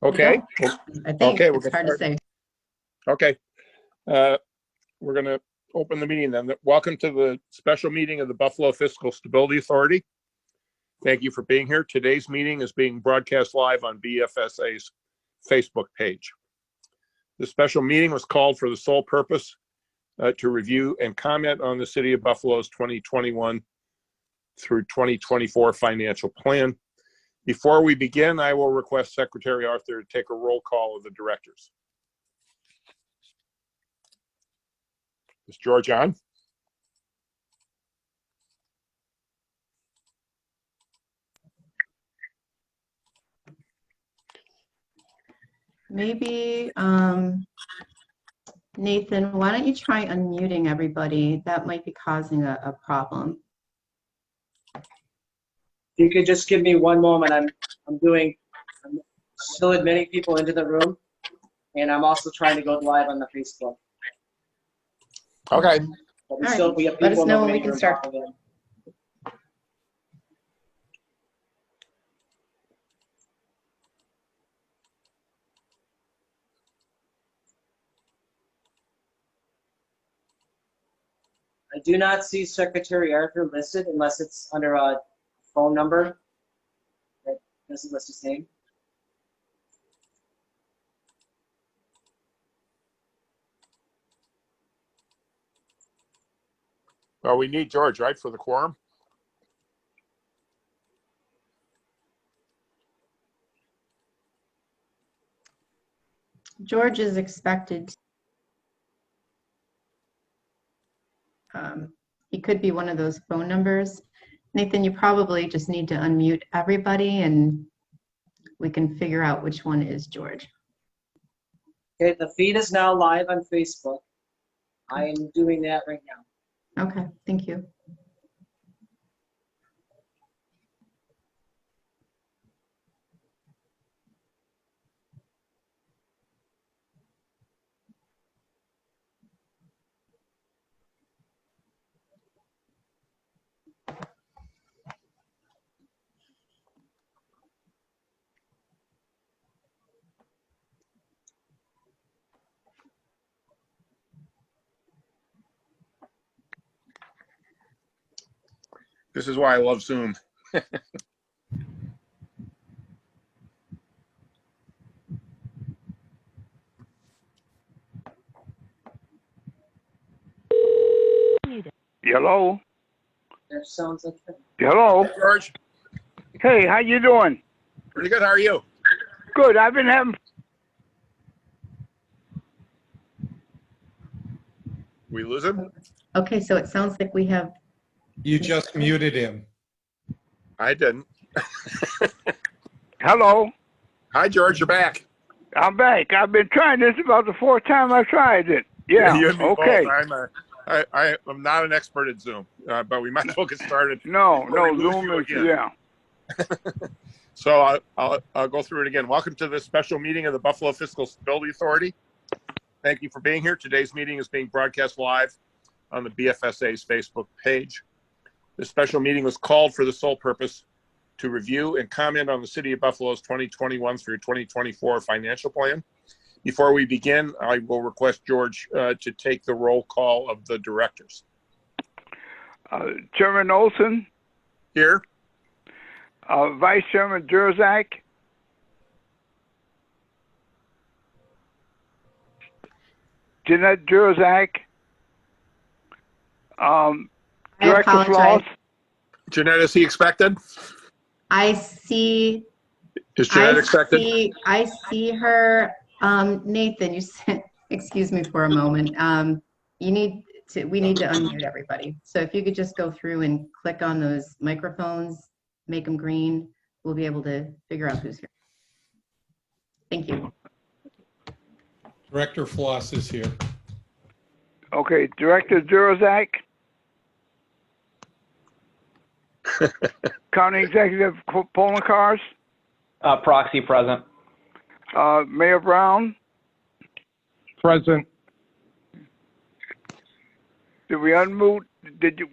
Okay. I think Okay, it's hard to say. Okay. We're going to open the meeting then. Welcome to the special meeting of the Buffalo Fiscal Stability Authority. Thank you for being here. Today's meeting is being broadcast live on BFSA's Facebook page. The special meeting was called for the sole purpose to review and comment on the City of Buffalo's 2021 through 2024 financial plan. Before we begin, I will request Secretary Arthur to take a roll call of the directors. Is George on? Maybe, Nathan, why don't you try unmuting everybody? That might be causing a problem. You could just give me one moment. I'm still admitting people into the room, and I'm also trying to go live on the Facebook. Okay. But We have people let us know when we can start. I do not see Secretary Arthur listed unless it's under a phone number that doesn't list his name. Well, we need George, right, for the quorum? George is expected. He could be one of those phone numbers. Nathan, you probably just need to unmute everybody and we can figure out which one is George. Okay, the feed is now live on Facebook. I am doing that right now. Okay, thank you. This is why I love Zoom. Hello. That sounds like Hello. Hey, George. Hey, how you doing? Pretty good. How are you? Good. I've been having. We lose him? Okay, so it sounds like we have. You just muted him. I didn't. Hello. Hi, George. You're back. I'm back. I've been trying this about the fourth time I tried it. Yeah. You and me Okay. both. I'm not an expert at Zoom, but we might as well get started. No, before we lose Zoom you is again. yeah. So I'll go through it again. Welcome to this special meeting of the Buffalo Fiscal Stability Authority. Thank you for being here. Today's meeting is being broadcast live on the BFSA's Facebook page. This special meeting was called for the sole purpose to review and comment on the City of Buffalo's 2021 through 2024 financial plan. Before we begin, I will request George to take the roll call of the directors. Chairman Olson, Here. Vice Chairman Jerzak, Jeanette Jerzak, Director apologize. Floss. Jeanette, is he expected? I see. Is Jeanette expected? I see her. Nathan, you said, excuse me for a moment. We need to unmute everybody. So if you could just go through and click on those microphones, make them green, we'll be able to figure out who's here. Thank you. Director Floss is here. Okay, Director Jerzak. County Executive Poloncarz. Proxy present. Mayor Brown. Present. Did we unmute?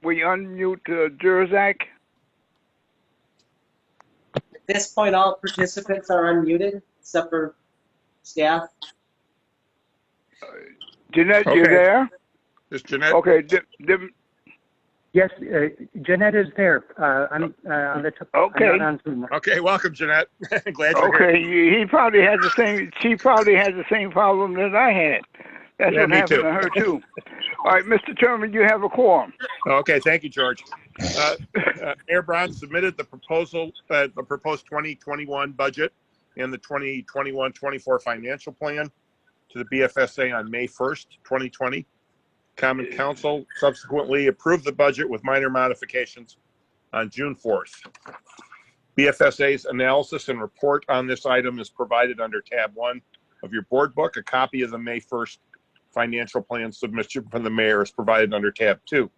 We unmute Jerzak? At this point, all participants are unmuted except for staff. Jeanette, you Okay. there? Is Jeanette? Okay. Yes, Jeanette is there. I'm on the. Okay. I'm not on Zoom. Okay, welcome, Jeanette. Glad you're here. Okay. He probably has the same. She probably has the same problem that I had. That's Yeah, what me happened too. to her too. All right, Mr. Chairman, you have a quorum. Okay, thank you, George. Mayor Brown submitted the proposed 2021 budget and the 2021-24 financial plan to the BFSA on May 1st, 2020. Common Council subsequently approved the budget with minor modifications on June 4th. BFSA's analysis and report on this item is provided under tab 1 of your board book. A copy of the May 1st financial plan submission from the mayor is provided under tab 2.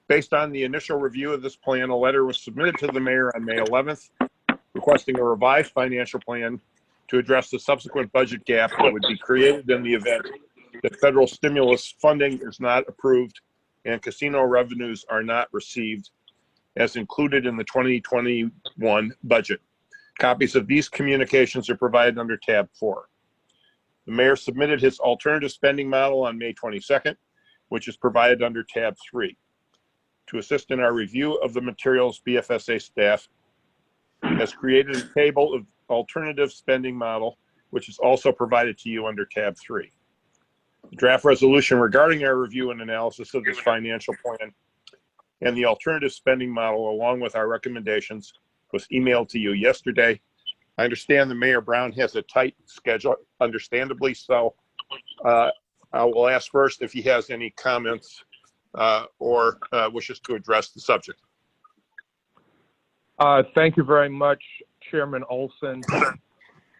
Based on the initial review of this plan, a letter was submitted to the mayor on May 11th requesting a revised financial plan to address the subsequent budget gap that would be created in the event that federal stimulus funding is not approved and casino revenues are not received as included in the 2021 budget. Copies of these communications are provided under tab 4. The mayor submitted his alternative spending model on May 22nd, which is provided under tab 3. To assist in our review of the materials, BFSA staff has created a table of alternative spending model, which is also provided to you under tab 3. The draft resolution regarding our review and analysis of this financial plan and the alternative spending model, along with our recommendations, was emailed to you yesterday. I understand that Mayor Brown has a tight schedule, understandably so. I will ask first if he has any comments or wishes to address the subject. Thank you very much, Chairman Olson.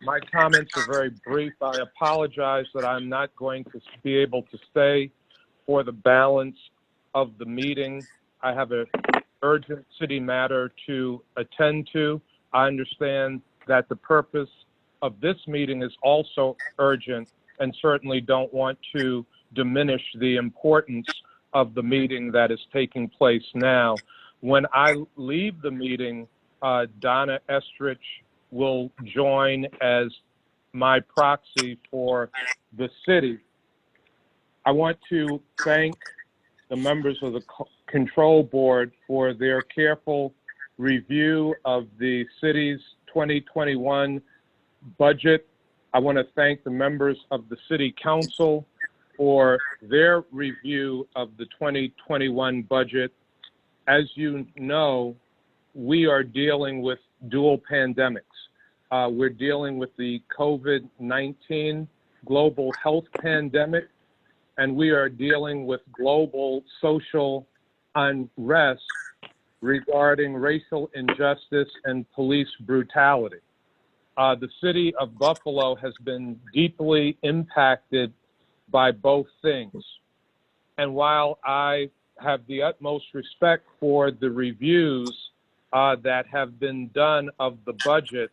My comments are very brief. I apologize that I'm not going to be able to stay for the balance of the meeting. I have an urgent city matter to attend to. I understand that the purpose of this meeting is also urgent and certainly don't want to diminish the importance of the meeting that is taking place now. When I leave the meeting, Donna Estrich will join as my proxy for the city. I want to thank the members of the control board for their careful review of the city's 2021 budget. I want to thank the members of the city council for their review of the 2021 budget. As you know, we are dealing with dual pandemics. We're dealing with the COVID-19 global health pandemic, and we are dealing with global social unrest regarding racial injustice and police brutality. The city of Buffalo has been deeply impacted by both things. And while I have the utmost respect for the reviews that have been done of the budget,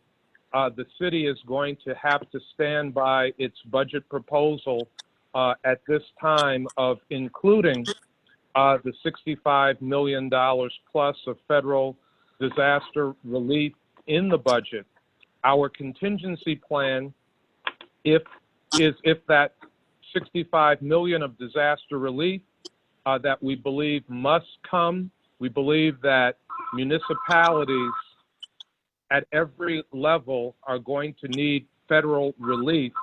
the city is going to have to stand by its budget proposal at this time of including the $65 million plus of federal disaster relief in the budget. Our contingency plan, if that $65 million of disaster relief that we believe must come, we believe that municipalities at every level are going to need federal relief.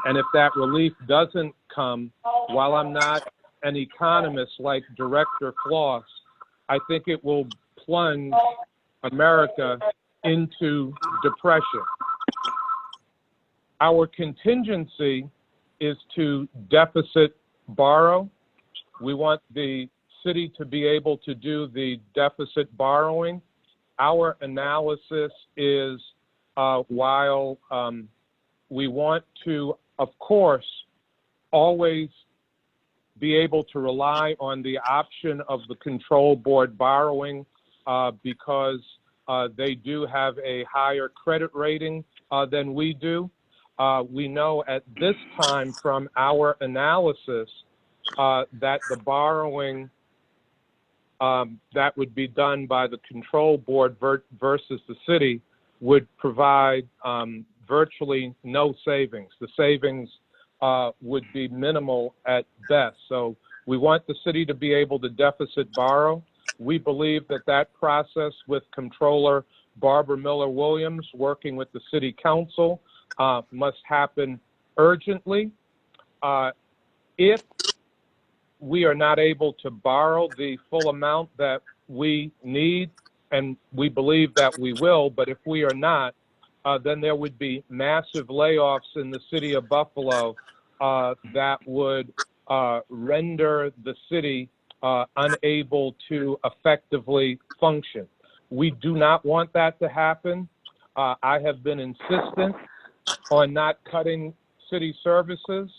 And if that relief doesn't come, while I'm not an economist like Director Floss, I think it will plunge America into depression. Our contingency is to deficit borrow. We want the city to be able to do the deficit borrowing. Our analysis is while we want to, of course, always be able to rely on the option of the control board borrowing because they do have a higher credit rating than we do. We know at this time from our analysis that the borrowing that would be done by the control board versus the city would provide virtually no savings. The savings would be minimal at best. So we want the city to be able to deficit borrow. We believe that process with Comptroller Barbara Miller-Williams working with the City Council must happen urgently. If we are not able to borrow the full amount that we need, and we believe that we will, but if we are not, then there would be massive layoffs in the city of Buffalo that would render the city unable to effectively function. We do not want that to happen. I have been insistent on not cutting city services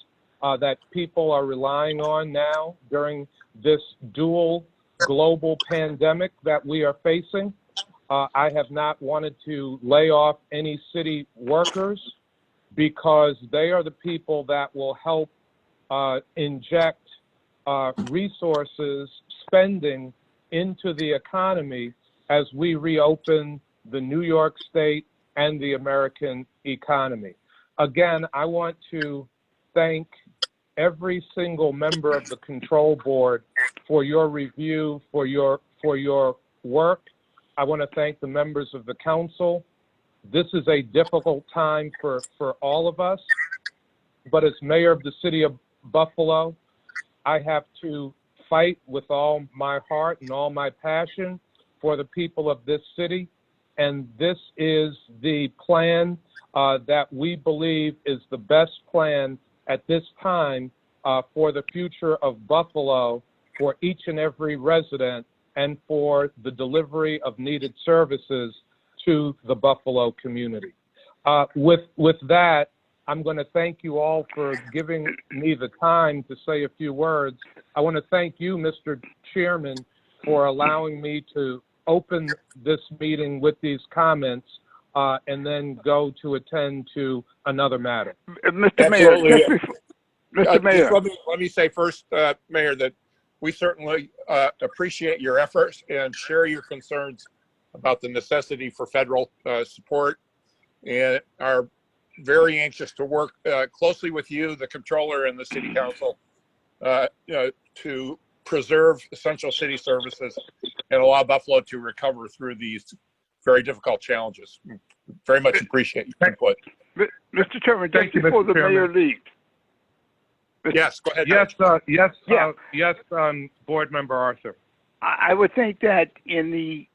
that people are relying on now during this dual global pandemic that we are facing. I have not wanted to lay off any city workers because they are the people that will help inject resources, spending into the economy as we reopen the New York State and the American economy. Again, I want to thank every single member of the control board for your review, for your work. I want to thank the members of the council. This is a difficult time for all of us, but as mayor of the city of Buffalo, I have to fight with all my heart and all my passion for the people of this city. And this is the plan that we believe is the best plan at this time for the future of Buffalo, for each and every resident, and for the delivery of needed services to the Buffalo community. With that, I'm going to thank you all for giving me the time to say a few words. I want to thank you, Mr. Chairman, for allowing me to open this meeting with these comments and then go to attend to another matter. Mr. Mayor, Absolutely. Mr. Mayor. Let me say first, Mayor, that we certainly appreciate your efforts and share your concerns about the necessity for federal support, and are very anxious to work closely with you, the Comptroller, and the City Council to preserve essential city services and allow Buffalo to recover through these very difficult challenges. Very much appreciate your input. Mr. Chairman, Thank just you, before Mr. the mayor Chairman. leaves. Yes, go ahead. Yes, Board Member Arthur. I would think that in the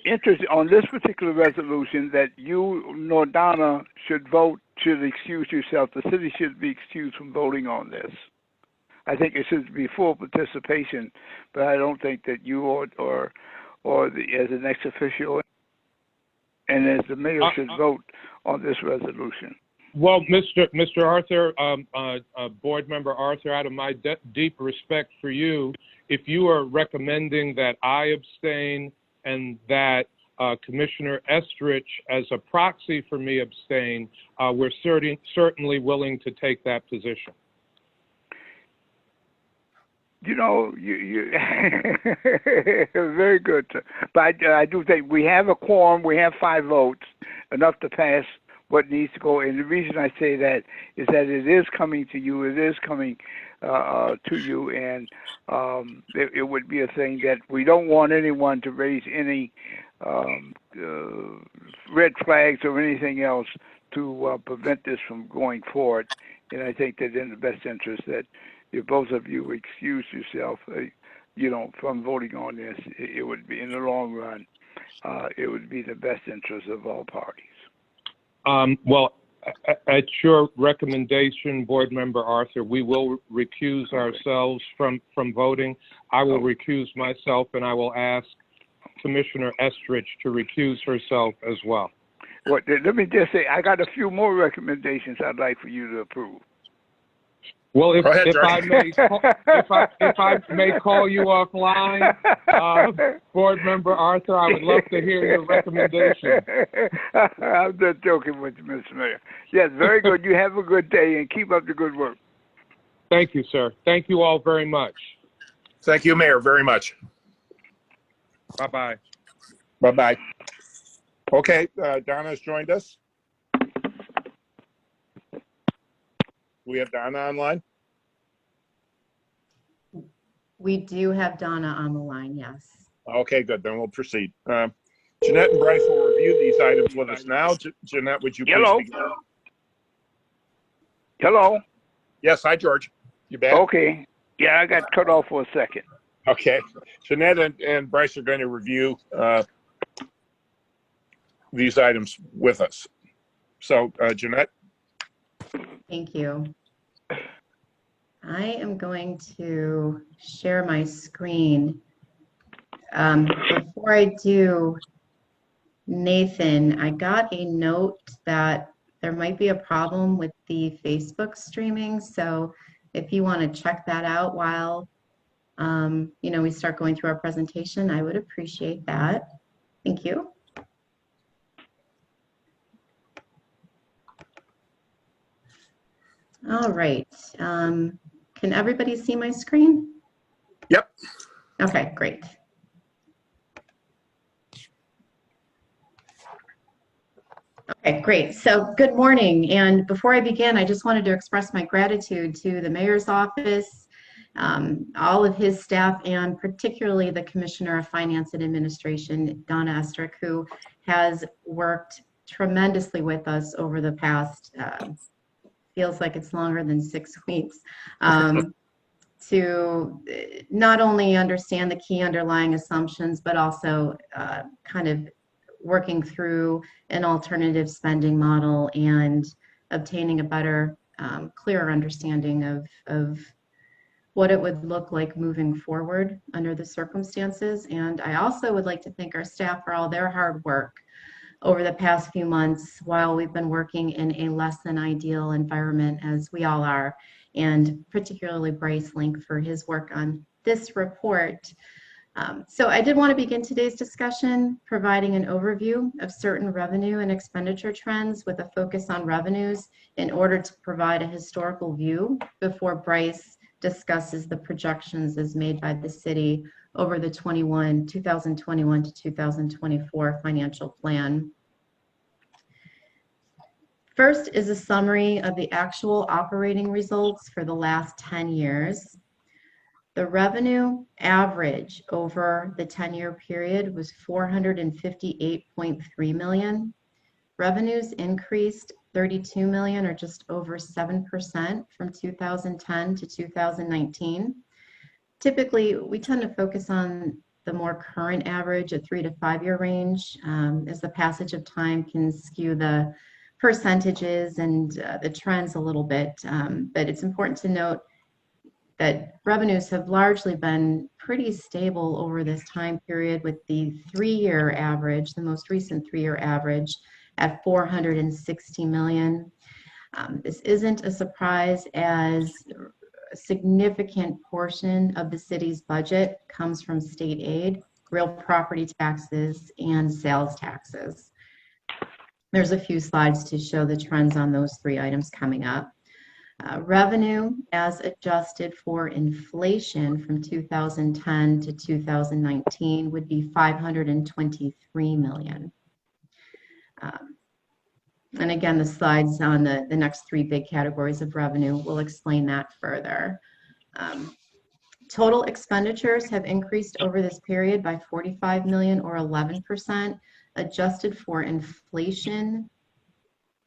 interest on this particular resolution that you, Nordana, should excuse yourself. The city should be excused from voting on this. I think it should be full participation, but I don't think that you or as an ex officio and as the mayor should vote on this resolution. Well, Mr. Arthur, Board Member Arthur, out of my deep respect for you, if you are recommending that I abstain and that Commissioner Estrich, as a proxy for me, abstain, we're certainly willing to take that position. You know, you very good. But I do think we have a quorum. We have 5 votes, enough to pass what needs to go. And the reason I say that is that it is coming to you. It is coming to you, and it would be a thing that we don't want anyone to raise any red flags or anything else to prevent this from going forward. And I think that in the best interest that if both of you excuse yourself, from voting on this, it would be in the long run, it would be the best interest of all parties. Well, at your recommendation, Board Member Arthur, we will recuse ourselves from voting. I will recuse myself, and I will ask Commissioner Estrich to recuse herself as well. Well, let me just say, I got a few more recommendations I'd like for you to approve. Well, if ahead, I may call you offline, Board Member Arthur, I would love to hear your recommendation. I'm just joking with you, Mr. Mayor. Yes, very good. You have a good day and keep up the good work. Thank you, sir. Thank you all very much. Thank you, Mayor, very much. Bye-bye. Bye-bye. Okay, Donna's joined us. We have Donna online. We do have Donna on the line, yes. Okay, good. Then we'll proceed. Jeanette and Bryce will review these items with us now. Jeanette, would you please Hello. begin? Hello? Yes, hi, George. You back? Okay. Yeah, I got cut off for a second. Okay. Jeanette and Bryce are going to review these items with us. So, Jeanette? Thank you. I am going to share my screen. Before I do, Nathan, I got a note that there might be a problem with the Facebook streaming. So if you want to check that out while we start going through our presentation, I would appreciate that. Thank you. All right. Can everybody see my screen? Yep. Okay, great. Okay, great. So good morning. And before I begin, I just wanted to express my gratitude to the mayor's office, all of his staff, and particularly the Commissioner of Finance and Administration, Donna Estrick, who has worked tremendously with us over the past, feels like it's longer than 6 weeks, to not only understand the key underlying assumptions, but also kind of working through an alternative spending model and obtaining a better, clearer understanding of what it would look like moving forward under the circumstances. And I also would like to thank our staff for all their hard work over the past few months while we've been working in a less than ideal environment, as we all are, and particularly Bryce Link for his work on this report. So I did want to begin today's discussion providing an overview of certain revenue and expenditure trends with a focus on revenues in order to provide a historical view before Bryce discusses the projections as made by the city over the 2021 to 2024 financial plan. First is a summary of the actual operating results for the last 10 years. The revenue average over the 10-year period was $458.3 million. Revenues increased $32 million, or just over 7% from 2010 to 2019. Typically, we tend to focus on the more current average, a 3 to 5 year range, as the passage of time can skew the percentages and the trends a little bit. But it's important to note that revenues have largely been pretty stable over this time period, with the 3-year average, the most recent 3-year average, at $460 million. This isn't a surprise, as a significant portion of the city's budget comes from state aid, real property taxes, and sales taxes. There's a few slides to show the trends on those 3 items coming up. Revenue as adjusted for inflation from 2010 to 2019 would be $523 million. And again, the slides on the next 3 big categories of revenue will explain that further. Total expenditures have increased over this period by $45 million, or 11%. Adjusted for inflation,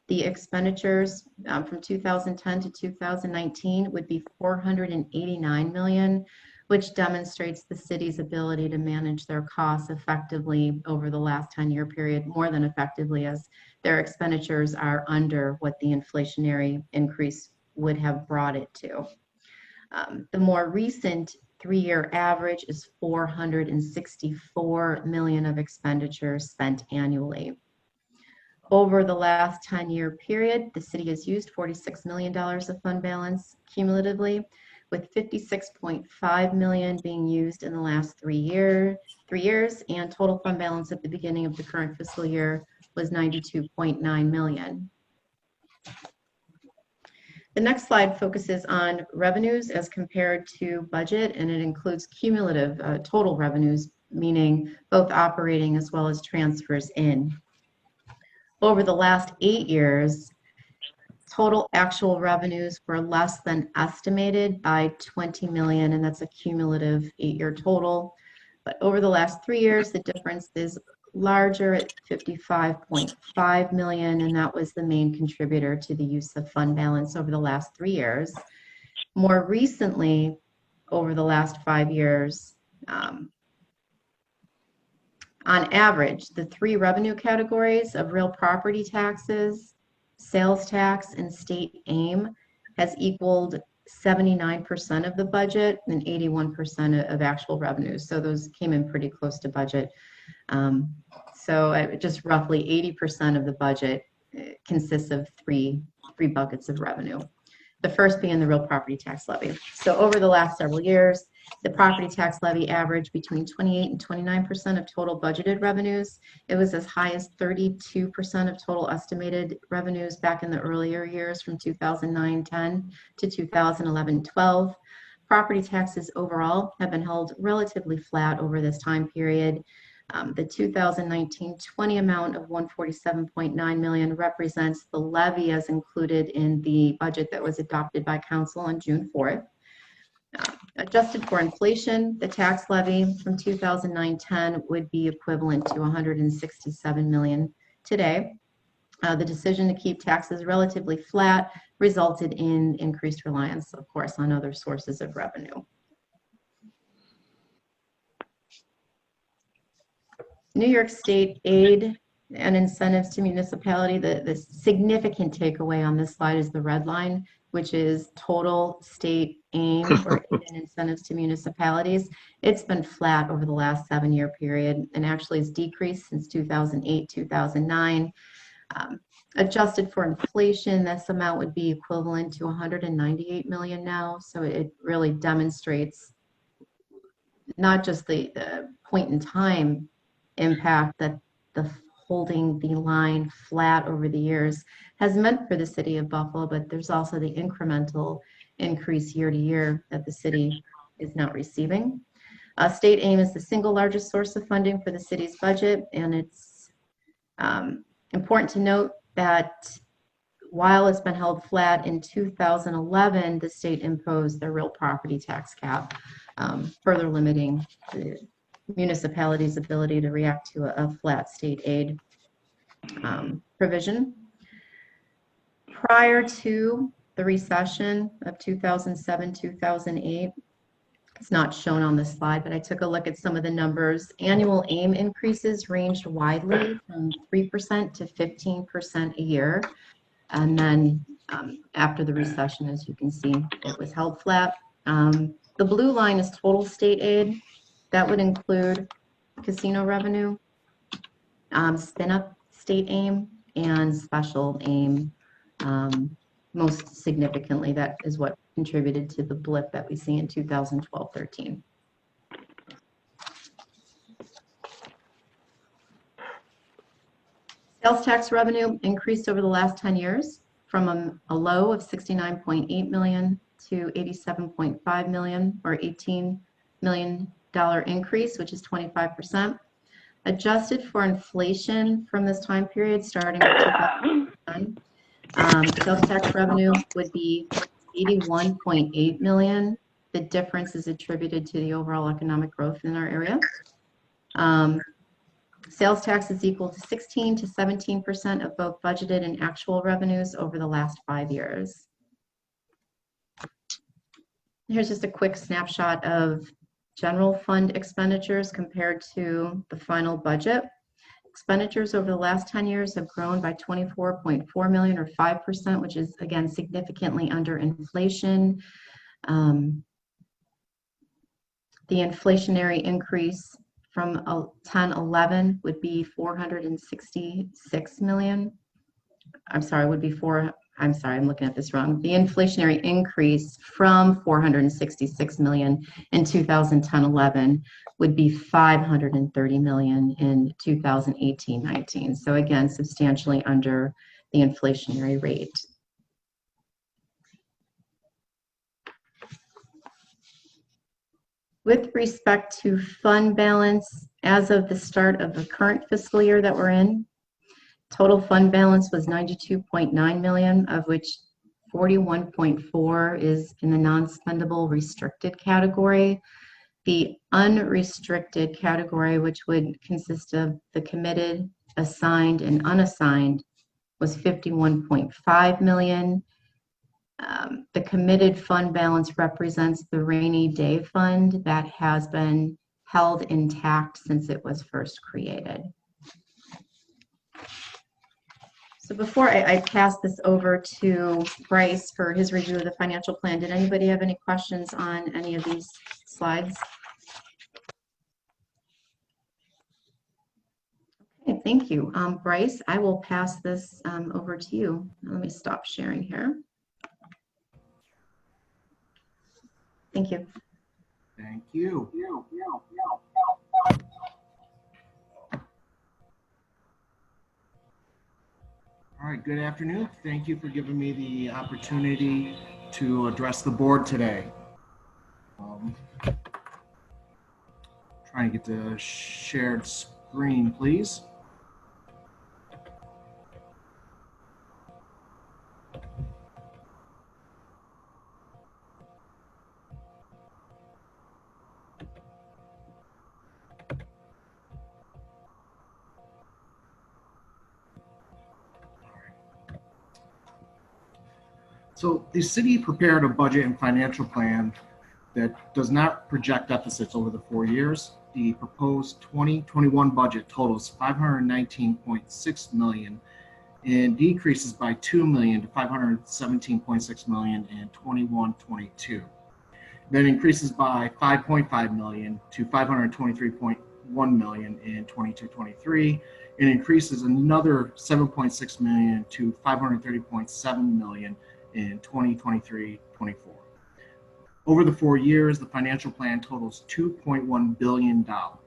the expenditures from 2010 to 2019 would be $489 million, which demonstrates the city's ability to manage their costs effectively over the last 10-year period, more than effectively, as their expenditures are under what the inflationary increase would have brought it to. The more recent 3-year average is $464 million of expenditures spent annually. Over the last 10-year period, the city has used $46 million of fund balance cumulatively, with $56.5 million being used in the last 3 years, and total fund balance at the beginning of the current fiscal year was $92.9 million. The next slide focuses on revenues as compared to budget, and it includes cumulative total revenues, meaning both operating as well as transfers in. Over the last 8 years, total actual revenues were less than estimated by 20 million, and that's a cumulative 8-year total. But over the last 3 years, the difference is larger at 55.5 million, and that was the main contributor to the use of fund balance over the last 3 years. More recently, over the last 5 years, on average, the 3 revenue categories of real property taxes, sales tax, and state aim has equaled 79% of the budget and 81% of actual revenues. So those came in pretty close to budget. So just roughly 80% of the budget consists of three buckets of revenue. The first being the real property tax levy. So over the last several years, the property tax levy averaged between 28 and 29% of total budgeted revenues. It was as high as 32% of total estimated revenues back in the earlier years from 2009-10 to 2011-12. Property taxes overall have been held relatively flat over this time period. The 2019-20 amount of 147.9 million represents the levy as included in the budget that was adopted by Council on June 4th. Adjusted for inflation, the tax levy from 2009-10 would be equivalent to 167 million today. The decision to keep taxes relatively flat resulted in increased reliance, of course, on other sources of revenue. New York State aid and incentives to municipality, the significant takeaway on this slide is the red line, which is total state aim or aid and incentives to municipalities. It's been flat over the last 7-year period and actually has decreased since 2008, 2009. Adjusted for inflation, this amount would be equivalent to 198 million now. So it really demonstrates not just the point in time impact that the holding the line flat over the years has meant for the city of Buffalo, but there's also the incremental increase year to year that the city is now receiving. State aim is the single largest source of funding for the city's budget, and it's important to note that while it's been held flat in 2011, the state imposed the real property tax cap, further limiting the municipalities' ability to react to a flat state aid provision. Prior to the recession of 2007-2008, it's not shown on this slide, but I took a look at some of the numbers. Annual aim increases ranged widely from 3% to 15% a year. And then after the recession, as you can see, it was held flat. The blue line is total state aid. That would include casino revenue, spin-up state aim, and special aim. Most significantly, that is what contributed to the blip that we see in 2012-13. Sales tax revenue increased over the last 10 years from a low of 69.8 million to 87.5 million, or $18 million increase, which is 25%. Adjusted for inflation from this time period, starting with 2009, sales tax revenue would be 81.8 million. The difference is attributed to the overall economic growth in our area. Sales tax is equal to 16 to 17% of both budgeted and actual revenues over the last 5 years. Here's just a quick snapshot of general fund expenditures compared to the final budget. Expenditures over the last 10 years have grown by 24.4 million, or 5%, which is again significantly under inflation. The inflationary increase from 10-11 would be 466 million. I'm looking at this wrong. The inflationary increase from 466 million in 2010-11 would be 530 million in 2018-19. So again, substantially under the inflationary rate. With respect to fund balance, as of the start of the current fiscal year that we're in, Total fund balance was 92.9 million, of which 41.4 is in the non-spendable restricted category. The unrestricted category, which would consist of the committed, assigned, and unassigned, was 51.5 million. The committed fund balance represents the rainy day fund that has been held intact since it was first created. So before I pass this over to Bryce for his review of the financial plan, did anybody have any questions on any of these slides? Okay, thank you. Bryce, I will pass this over to you. Let me stop sharing here. Thank you. Thank you. All right, good afternoon. Thank you for giving me the opportunity to address the board today. Trying to get the shared screen, please. So the city prepared a budget and financial plan that does not project deficits over the 4 years. The proposed 2021 budget totals $519.6 million and decreases by $2 million to $517.6 million in 21-22. Then increases by $5.5 million to $523.1 million in 22-23, and increases another $7.6 million to $530.7 million in 2023-24. Over the 4 years, the financial plan totals $2.1 billion. The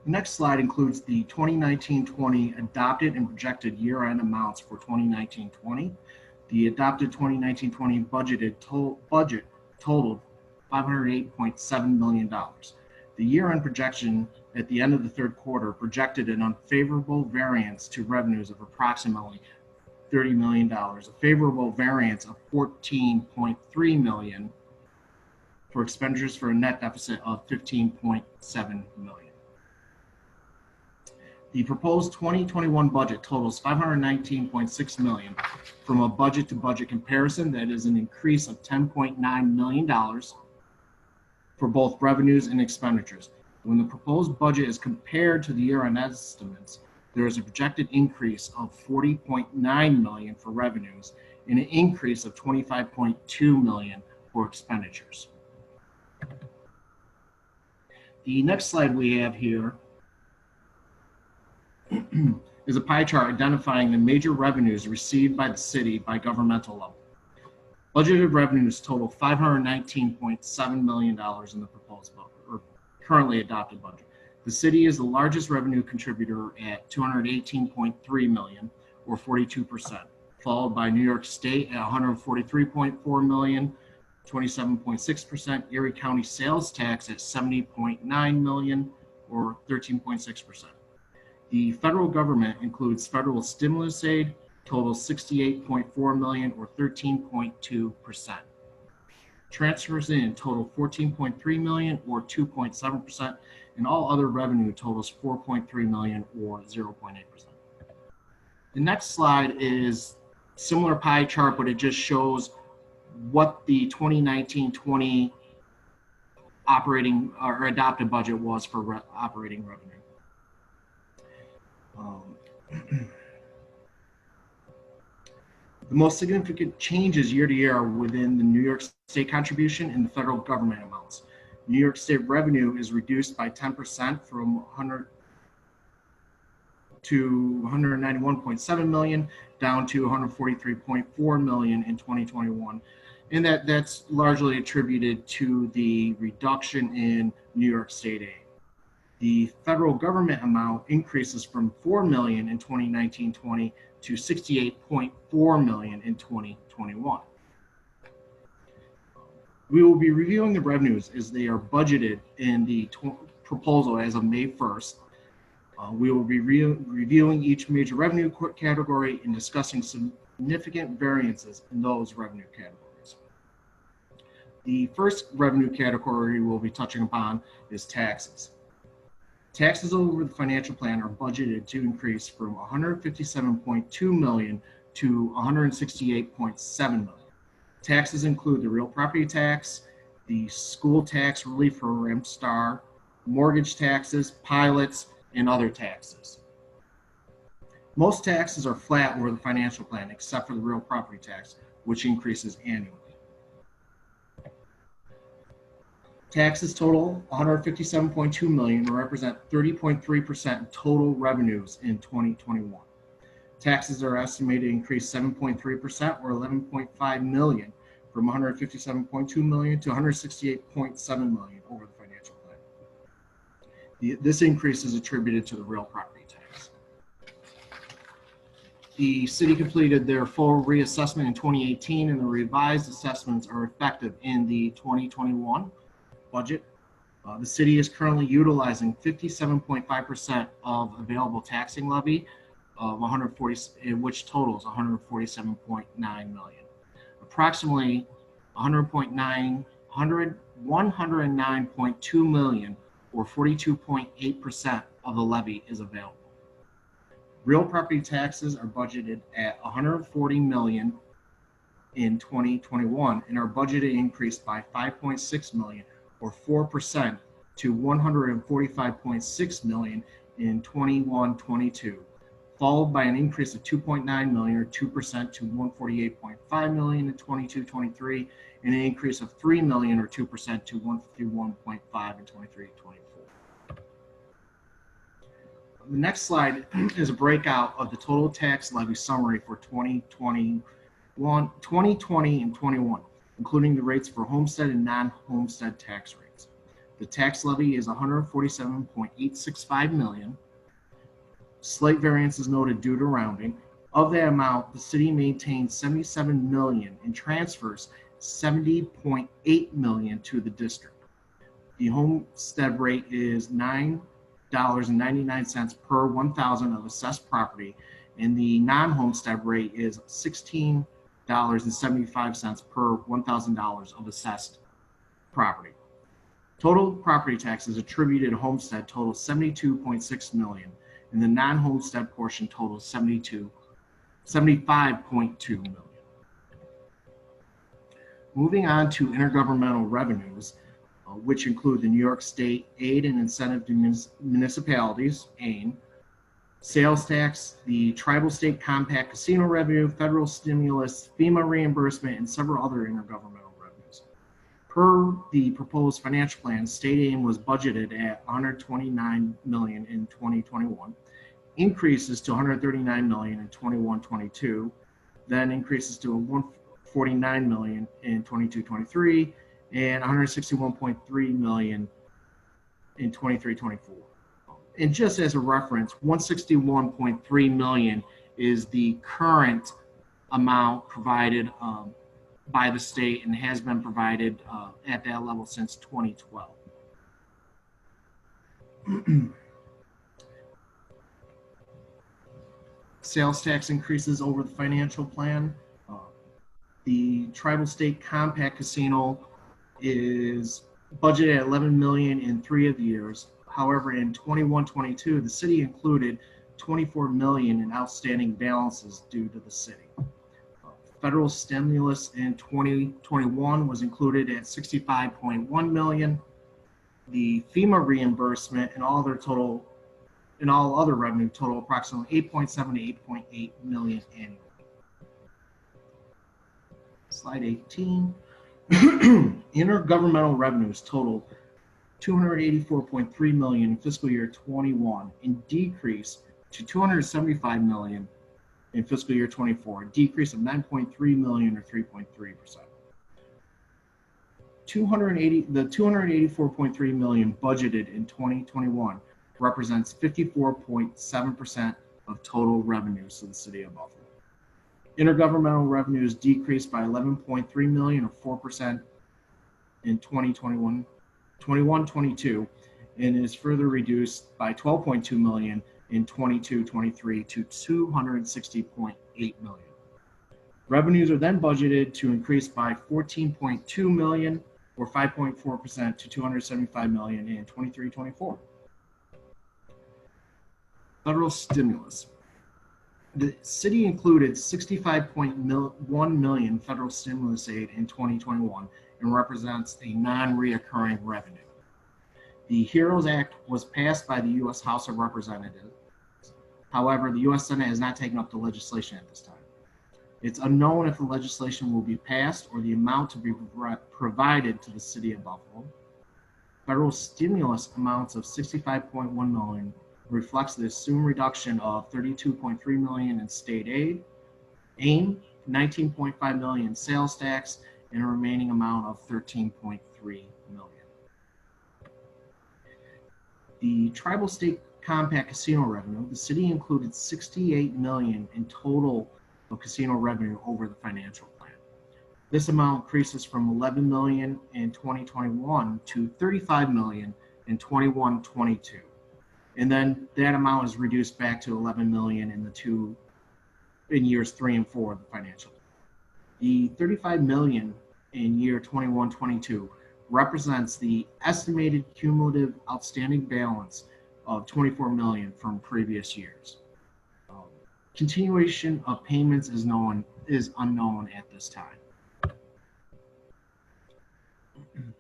next slide includes the 2019-20 adopted and projected year-end amounts for 2019-20. The adopted 2019-20 budget totaled $508.7 million. The year-end projection at the end of the third quarter projected an unfavorable variance to revenues of approximately $30 million, a favorable variance of $14.3 million for expenditures for a net deficit of $15.7 million. The proposed 2021 budget totals $519.6 million. From a budget to budget comparison, that is an increase of $10.9 million for both revenues and expenditures. When the proposed budget is compared to the year-end estimates, there is a projected increase of $40.9 million for revenues and an increase of $25.2 million for expenditures. The next slide we have here is a pie chart identifying the major revenues received by the city by governmental level. Budgeted revenues total $519.7 million in the proposed budget, or currently adopted budget. The city is the largest revenue contributor at $218.3 million, or 42%, followed by New York State at $143.4 million, 27.6%, Erie County sales tax at $70.9 million, or 13.6%. The federal government includes federal stimulus aid, totals $68.4 million, or 13.2%. Transfers in total $14.3 million, or 2.7%, and all other revenue totals $4.3 million, or 0.8%. The next slide is similar pie chart, but it just shows what the 2019-20 operating or adopted budget was for operating revenue. The most significant changes year to year are within the New York State contribution and the federal government amounts. New York State revenue is reduced by 10% from 100 to 191.7 million down to 143.4 million in 2021. And that's largely attributed to the reduction in New York State aid. The federal government amount increases from 4 million in 2019-20 to 68.4 million in 2021. We will be reviewing the revenues as they are budgeted in the proposal as of May 1st. We will be reviewing each major revenue category and discussing significant variances in those revenue categories. The first revenue category we'll be touching upon is taxes. Taxes over the financial plan are budgeted to increase from $157.2 million to $168.7 million. Taxes include the real property tax, the school tax relief program, STAR, mortgage taxes, pilots, and other taxes. Most taxes are flat over the financial plan except for the real property tax, which increases annually. Taxes total $157.2 million and represent 30.3% of total revenues in 2021. Taxes are estimated to increase 7.3% or $11.5 million from $157.2 million to $168.7 million over the financial plan. This increase is attributed to the real property tax. The city completed their full reassessment in 2018, and the revised assessments are effective in the 2021 budget. The city is currently utilizing 57.5% of available taxing levy of 140, which totals 147.9 million. Approximately 109.2 million, or 42.8% of the levy, is available. Real property taxes are budgeted at 140 million in 2021 and are budgeted increased by 5.6 million, or 4%, to 145.6 million in 21-22, followed by an increase of 2.9 million, or 2%, to 148.5 million in 22-23, and an increase of 3 million, or 2%, to 151.5 in 23-24. The next slide is a breakout of the total tax levy summary for 2020 and 21, including the rates for homestead and non-homestead tax rates. The tax levy is 147.865 million. Slight variance is noted due to rounding. Of that amount, the city maintains 77 million and transfers 70.8 million to the district. The homestead rate is $9.99 per 1,000 of assessed property, and the non-homestead rate is $16.75 per $1,000 of assessed property. Total property taxes attributed to homestead total 72.6 million, and the non-homestead portion totals 75.2 million. Moving on to intergovernmental revenues, which include the New York State Aid and Incentive to Municipalities, AIM, sales tax, the Tribal State Compact Casino revenue, federal stimulus, FEMA reimbursement, and several other intergovernmental revenues. Per the proposed financial plan, state aim was budgeted at 129 million in 2021, increases to 139 million in 21-22, then increases to 149 million in 22-23, and 161.3 million in 23-24. And just as a reference, 161.3 million is the current amount provided by the state and has been provided at that level since 2012. Sales tax increases over the financial plan. The Tribal State Compact Casino is budgeted at 11 million in 3 of the years. However, in 21-22, the city included 24 million in outstanding balances due to the city. Federal stimulus in 2021 was included at 65.1 million. The FEMA reimbursement and all other revenue total approximately 8.7 to 8.8 million annually. Slide 18. Intergovernmental revenues total 284.3 million in fiscal year 21 and decrease to 275 million in fiscal year 24, a decrease of 9.3 million or 3.3%. The 284.3 million budgeted in 2021 represents 54.7% of total revenues to the city of Buffalo. Intergovernmental revenues decreased by 11.3 million or 4% in 2021, 21-22, and is further reduced by 12.2 million in 22-23 to 260.8 million. Revenues are then budgeted to increase by 14.2 million or 5.4% to 275 million in 23-24. Federal stimulus. The city included 65.1 million federal stimulus aid in 2021 and represents a non-reoccurring revenue. The HEROES Act was passed by the U.S. House of Representatives. However, the U.S. Senate has not taken up the legislation at this time. It's unknown if the legislation will be passed or the amount to be provided to the city of Buffalo. Federal stimulus amounts of 65.1 million reflects the assumed reduction of 32.3 million in state aid, AIM, 19.5 million sales tax, and a remaining amount of 13.3 million. The tribal state compact casino revenue, the city included 68 million in total of casino revenue over the financial plan. This amount increases from 11 million in 2021 to 35 million in 21-22. And then that amount is reduced back to 11 million in years 3 and 4 of the financial plan. The 35 million in year 21-22 represents the estimated cumulative outstanding balance of 24 million from previous years. Continuation of payments is unknown at this time.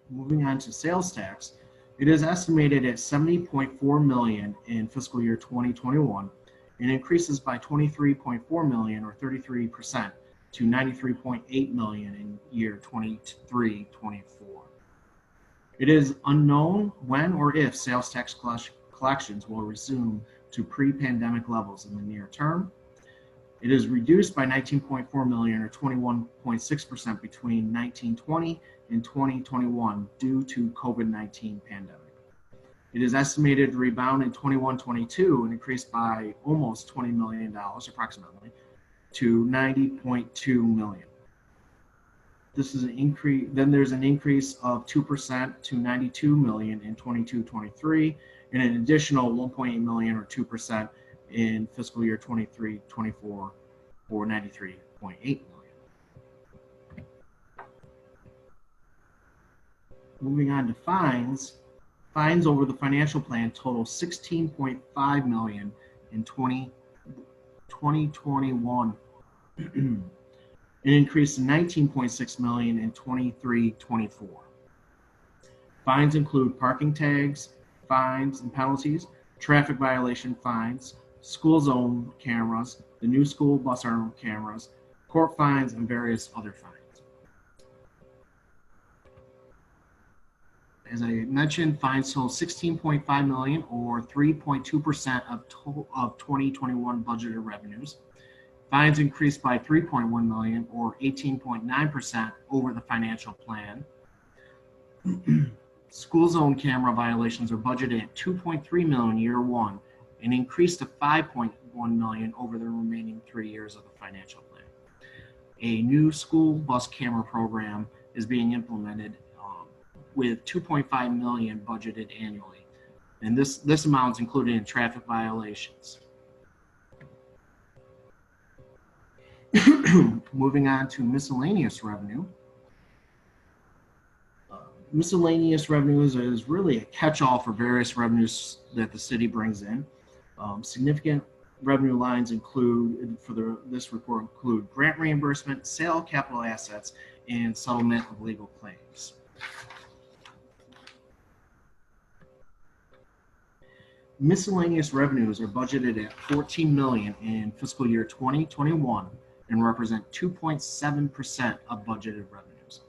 Moving on to sales tax, it is estimated at 70.4 million in fiscal year 2021 and increases by 23.4 million or 33% to 93.8 million in year 23-24. It is unknown when or if sales tax collections will resume to pre-pandemic levels in the near term. It is reduced by 19.4 million or 21.6% between 1920 and 2021 due to COVID-19 pandemic. It is estimated to rebound in 21-22 and increase by almost $20 million approximately to 90.2 million. This is an increase. Then there's an increase of 2% to 92 million in 22-23 and an additional 1.8 million or 2% in fiscal year 23-24 for 93.8 million. Moving on to fines. Fines over the financial plan total 16.5 million in 2021. An increase to 19.6 million in 23-24. Fines include parking tags, fines and penalties, traffic violation fines, school zone cameras, the new school bus arm cameras, court fines, and various other fines. As I mentioned, fines total 16.5 million or 3.2% of 2021 budgeted revenues. Fines increased by 3.1 million or 18.9% over the financial plan. School zone camera violations are budgeted at 2.3 million year one and increased to 5.1 million over the remaining 3 years of the financial plan. A new school bus camera program is being implemented with 2.5 million budgeted annually. And this amount is included in traffic violations. Moving on to miscellaneous revenue. Miscellaneous revenues is really a catch-all for various revenues that the city brings in. Significant revenue lines include, this report include grant reimbursement, sale of capital assets, and settlement of legal claims. Miscellaneous revenues are budgeted at 14 million in fiscal year 2021 and represent 2.7% of budgeted revenues.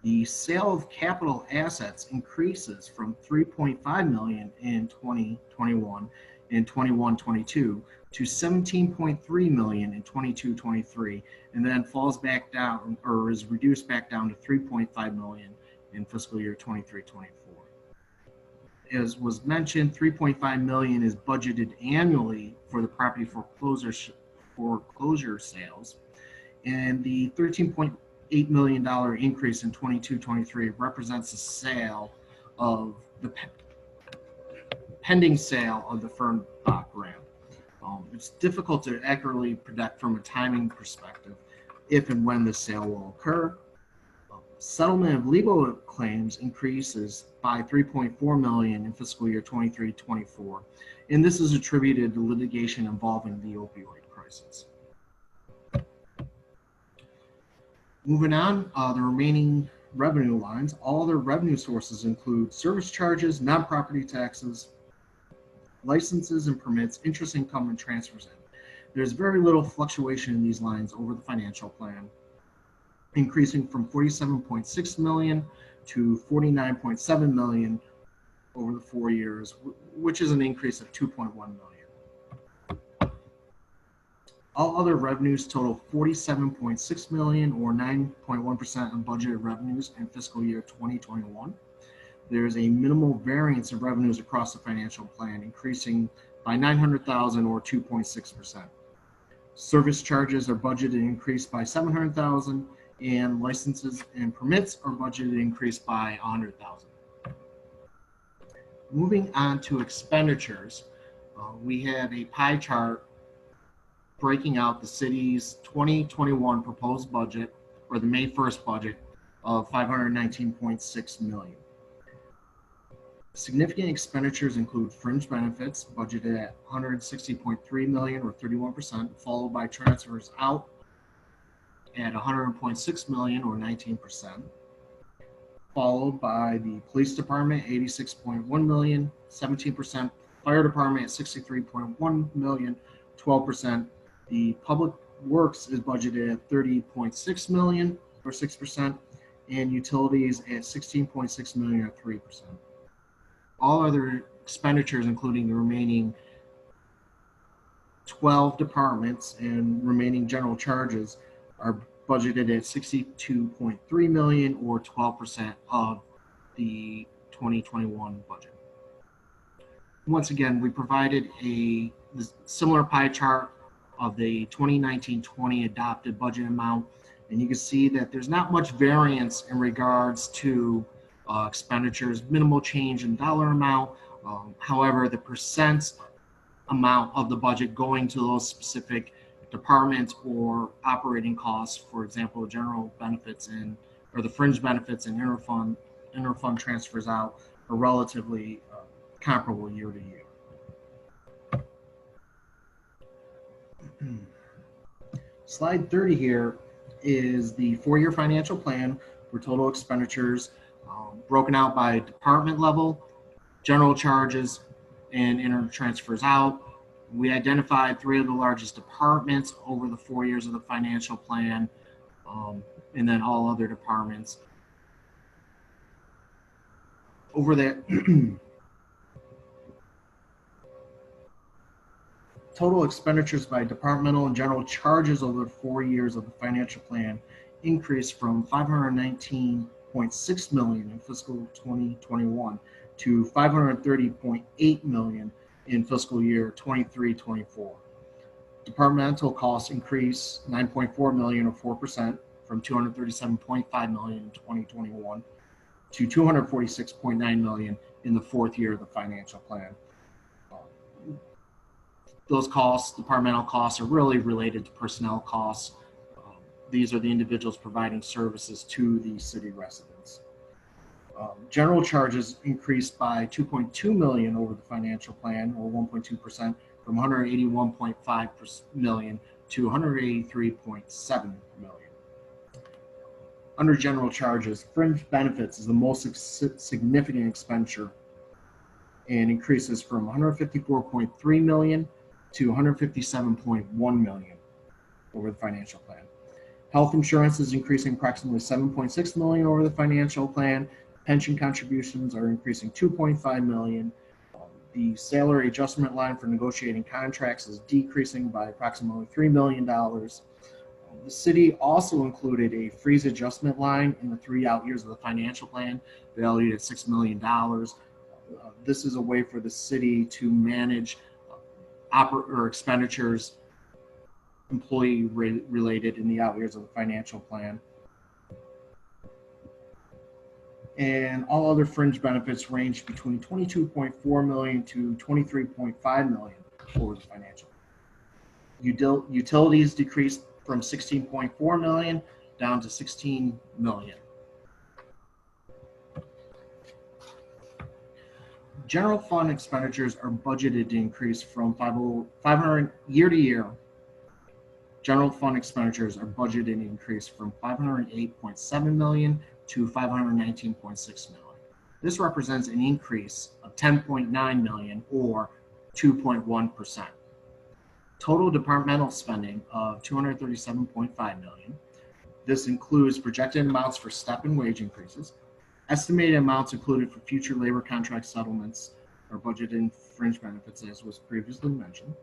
The sale of capital assets increases from 3.5 million in 2021 and 21-22 to 17.3 million in 22-23, and then falls back down or is reduced back down to 3.5 million in fiscal year 23-24. As was mentioned, 3.5 million is budgeted annually for the property foreclosure sales, and the $13.8 million increase in 22-23 represents the sale of the pending sale of the Fernbach ramp. It's difficult to accurately predict from a timing perspective if and when the sale will occur. Settlement of legal claims increases by $3.4 million in fiscal year 23-24, and this is attributed to litigation involving the opioid crisis. Moving on, the remaining revenue lines, all other revenue sources include service charges, non-property taxes, licenses and permits, interest income, and transfers in. There's very little fluctuation in these lines over the financial plan, increasing from $47.6 million to $49.7 million over the 4 years, which is an increase of $2.1 million. All other revenues total $47.6 million, or 9.1% of budgeted revenues in fiscal year 2021. There's a minimal variance of revenues across the financial plan, increasing by $900,000 or 2.6%. Service charges are budgeted increased by $700,000, and licenses and permits are budgeted increased by $100,000. Moving on to expenditures, we have a pie chart breaking out the city's 2021 proposed budget, or the May 1st budget, of $519.6 million. Significant expenditures include fringe benefits, budgeted at $160.3 million, or 31%, followed by transfers out at $100.6 million, or 19%, followed by the police department, $86.1 million, 17%, fire department at $63.1 million, 12%. The public works is budgeted at $30.6 million, or 6%, and utilities at $16.6 million, or 3%. All other expenditures, including the remaining 12 departments and remaining general charges, are budgeted at $62.3 million, or 12% of the 2021 budget. Once again, we provided a similar pie chart of the 2019-20 adopted budget amount, and you can see that there's not much variance in regards to expenditures, minimal change in dollar amount. However, the percent amount of the budget going to those specific departments or operating costs, for example, general benefits or the fringe benefits and interfund transfers out, are relatively comparable year to year. Slide 30 here is the 4-year financial plan for total expenditures, broken out by department level, general charges, and inter transfers out. We identified 3 of the largest departments over the 4 years of the financial plan, and then all other departments. Over there, total expenditures by departmental and general charges over the 4 years of the financial plan increased from $519.6 million in fiscal 2021 to $530.8 million in fiscal year 23-24. Departmental costs increased $9.4 million, or 4%, from $237.5 million in 2021 to $246.9 million in the 4th year of the financial plan. Those costs, departmental costs, are really related to personnel costs. These are the individuals providing services to the city residents. General charges increased by $2.2 million over the financial plan, or 1.2%, from $181.5 million to $183.7 million. Under general charges, fringe benefits is the most significant expenditure and increases from $154.3 million to $157.1 million over the financial plan. Health insurance is increasing approximately $7.6 million over the financial plan. Pension contributions are increasing $2.5 million. The salary adjustment line for negotiating contracts is decreasing by approximately $3 million. The city also included a freeze adjustment line in the 3 out years of the financial plan, valued at $6 million. This is a way for the city to manage expenditures employee related in the out years of the financial plan. And all other fringe benefits range between 22.4 million to 23.5 million over the financial. Utilities decreased from 16.4 million down to 16 million. General fund expenditures are budgeted to increase from 500 year to year. General fund expenditures are budgeted to increase from 508.7 million to 519.6 million. This represents an increase of 10.9 million or 2.1%. Total departmental spending of 237.5 million. This includes projected amounts for step and wage increases. Estimated amounts included for future labor contract settlements or budgeted in fringe benefits, as was previously mentioned.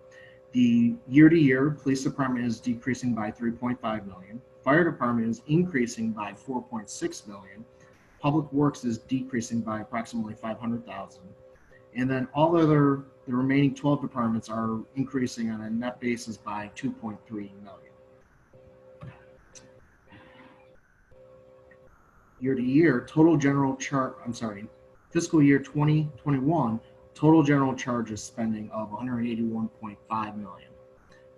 The year-to-year police department is decreasing by 3.5 million. Fire department is increasing by 4.6 million. Public works is decreasing by approximately 500,000. And then the remaining 12 departments are increasing on a net basis by 2.3 million. Year to year, fiscal year 2021, total general charges spending of 181.5 million.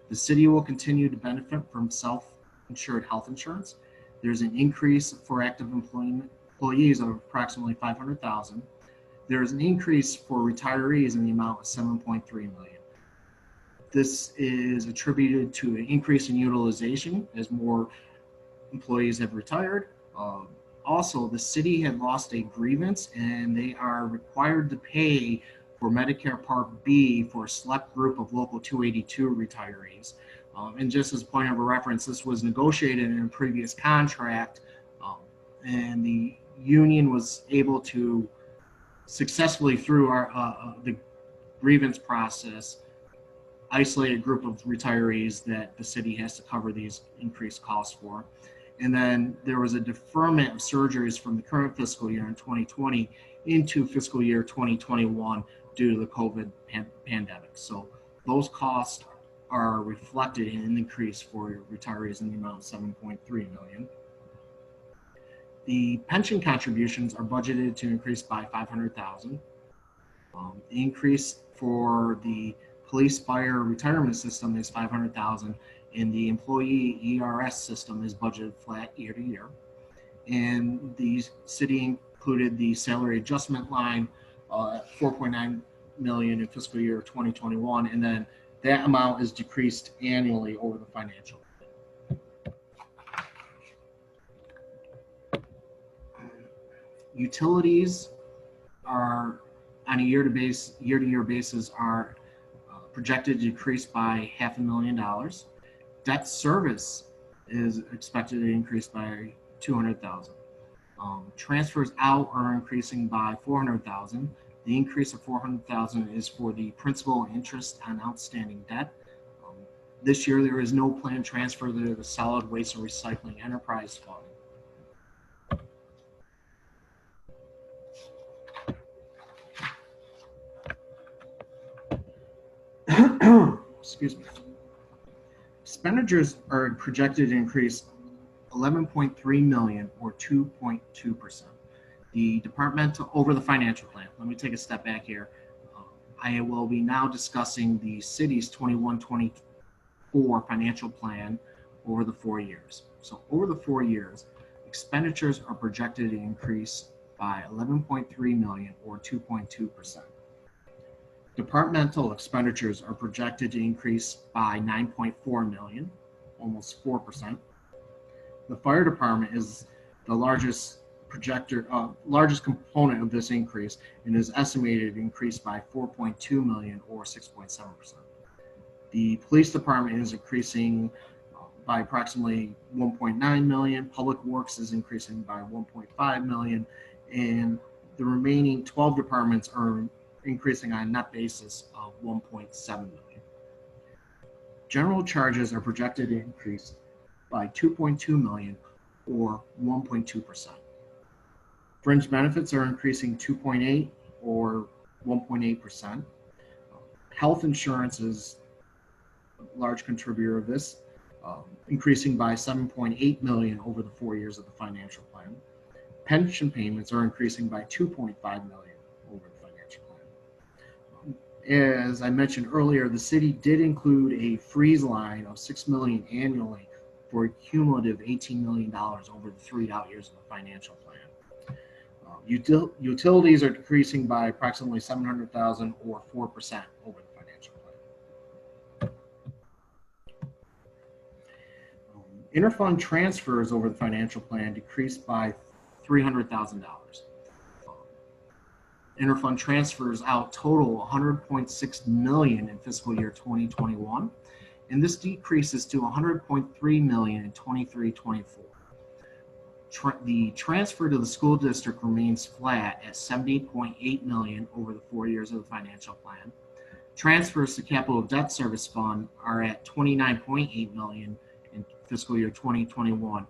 The city will continue to benefit from self-insured health insurance. There's an increase for active employees of approximately 500,000. There's an increase for retirees in the amount of 7.3 million. This is attributed to an increase in utilization as more employees have retired. Also, the city had lost a grievance and they are required to pay for Medicare Part B for a select group of Local 282 retirees. And just as a point of a reference, this was negotiated in a previous contract, and the union was able to successfully, through the grievance process, isolate a group of retirees that the city has to cover these increased costs for. And then there was a deferment of surgeries from the current fiscal year in 2020 into fiscal year 2021 due to the COVID pandemic. So those costs are reflected in an increase for retirees in the amount of 7.3 million. The pension contributions are budgeted to increase by 500,000. The increase for the police fire retirement system is 500,000. And the employee ERS system is budgeted flat year to year. And the city included the salary adjustment line at 4.9 million in fiscal year 2021. And then that amount is decreased annually over the financial. Utilities are on a year-to-year basis are projected to decrease by $500,000. Debt service is expected to increase by 200,000. Transfers out are increasing by 400,000. The increase of 400,000 is for the principal and interest on outstanding debt. This year, there is no planned transfer to the solid waste and recycling enterprise fund. Excuse me. Expenditures are projected to increase 11.3 million or 2.2%. The departmental over the financial plan. Let me take a step back here. I will be now discussing the city's 21-24 financial plan over the 4 years. So over the 4 years, expenditures are projected to increase by 11.3 million or 2.2%. Departmental expenditures are projected to increase by 9.4 million, almost 4%. The fire department is the largest component of this increase and is estimated to increase by 4.2 million or 6.7%. The police department is increasing by approximately 1.9 million. Public works is increasing by 1.5 million, and the remaining 12 departments are increasing on a net basis of 1.7 million. General charges are projected to increase by 2.2 million or 1.2%. Fringe benefits are increasing 2.8 or 1.8%. Health insurance is a large contributor of this, increasing by 7.8 million over the 4 years of the financial plan. pension payments are increasing by 2.5 million over the financial plan. As I mentioned earlier, the city did include a freeze line of $6 million annually for a cumulative $18 million over the 3 out years of the financial plan. Utilities are decreasing by approximately $700,000 or 4% over the financial plan. Interfund transfers over the financial plan decreased by $300,000. Interfund transfers out total $100.6 million in fiscal year 2021, and this decreases to $100.3 million in 23-24. The transfer to the school district remains flat at $70.8 million over the 4 years of the financial plan. Transfers to capital debt service fund are at $29.8 million in fiscal year 2021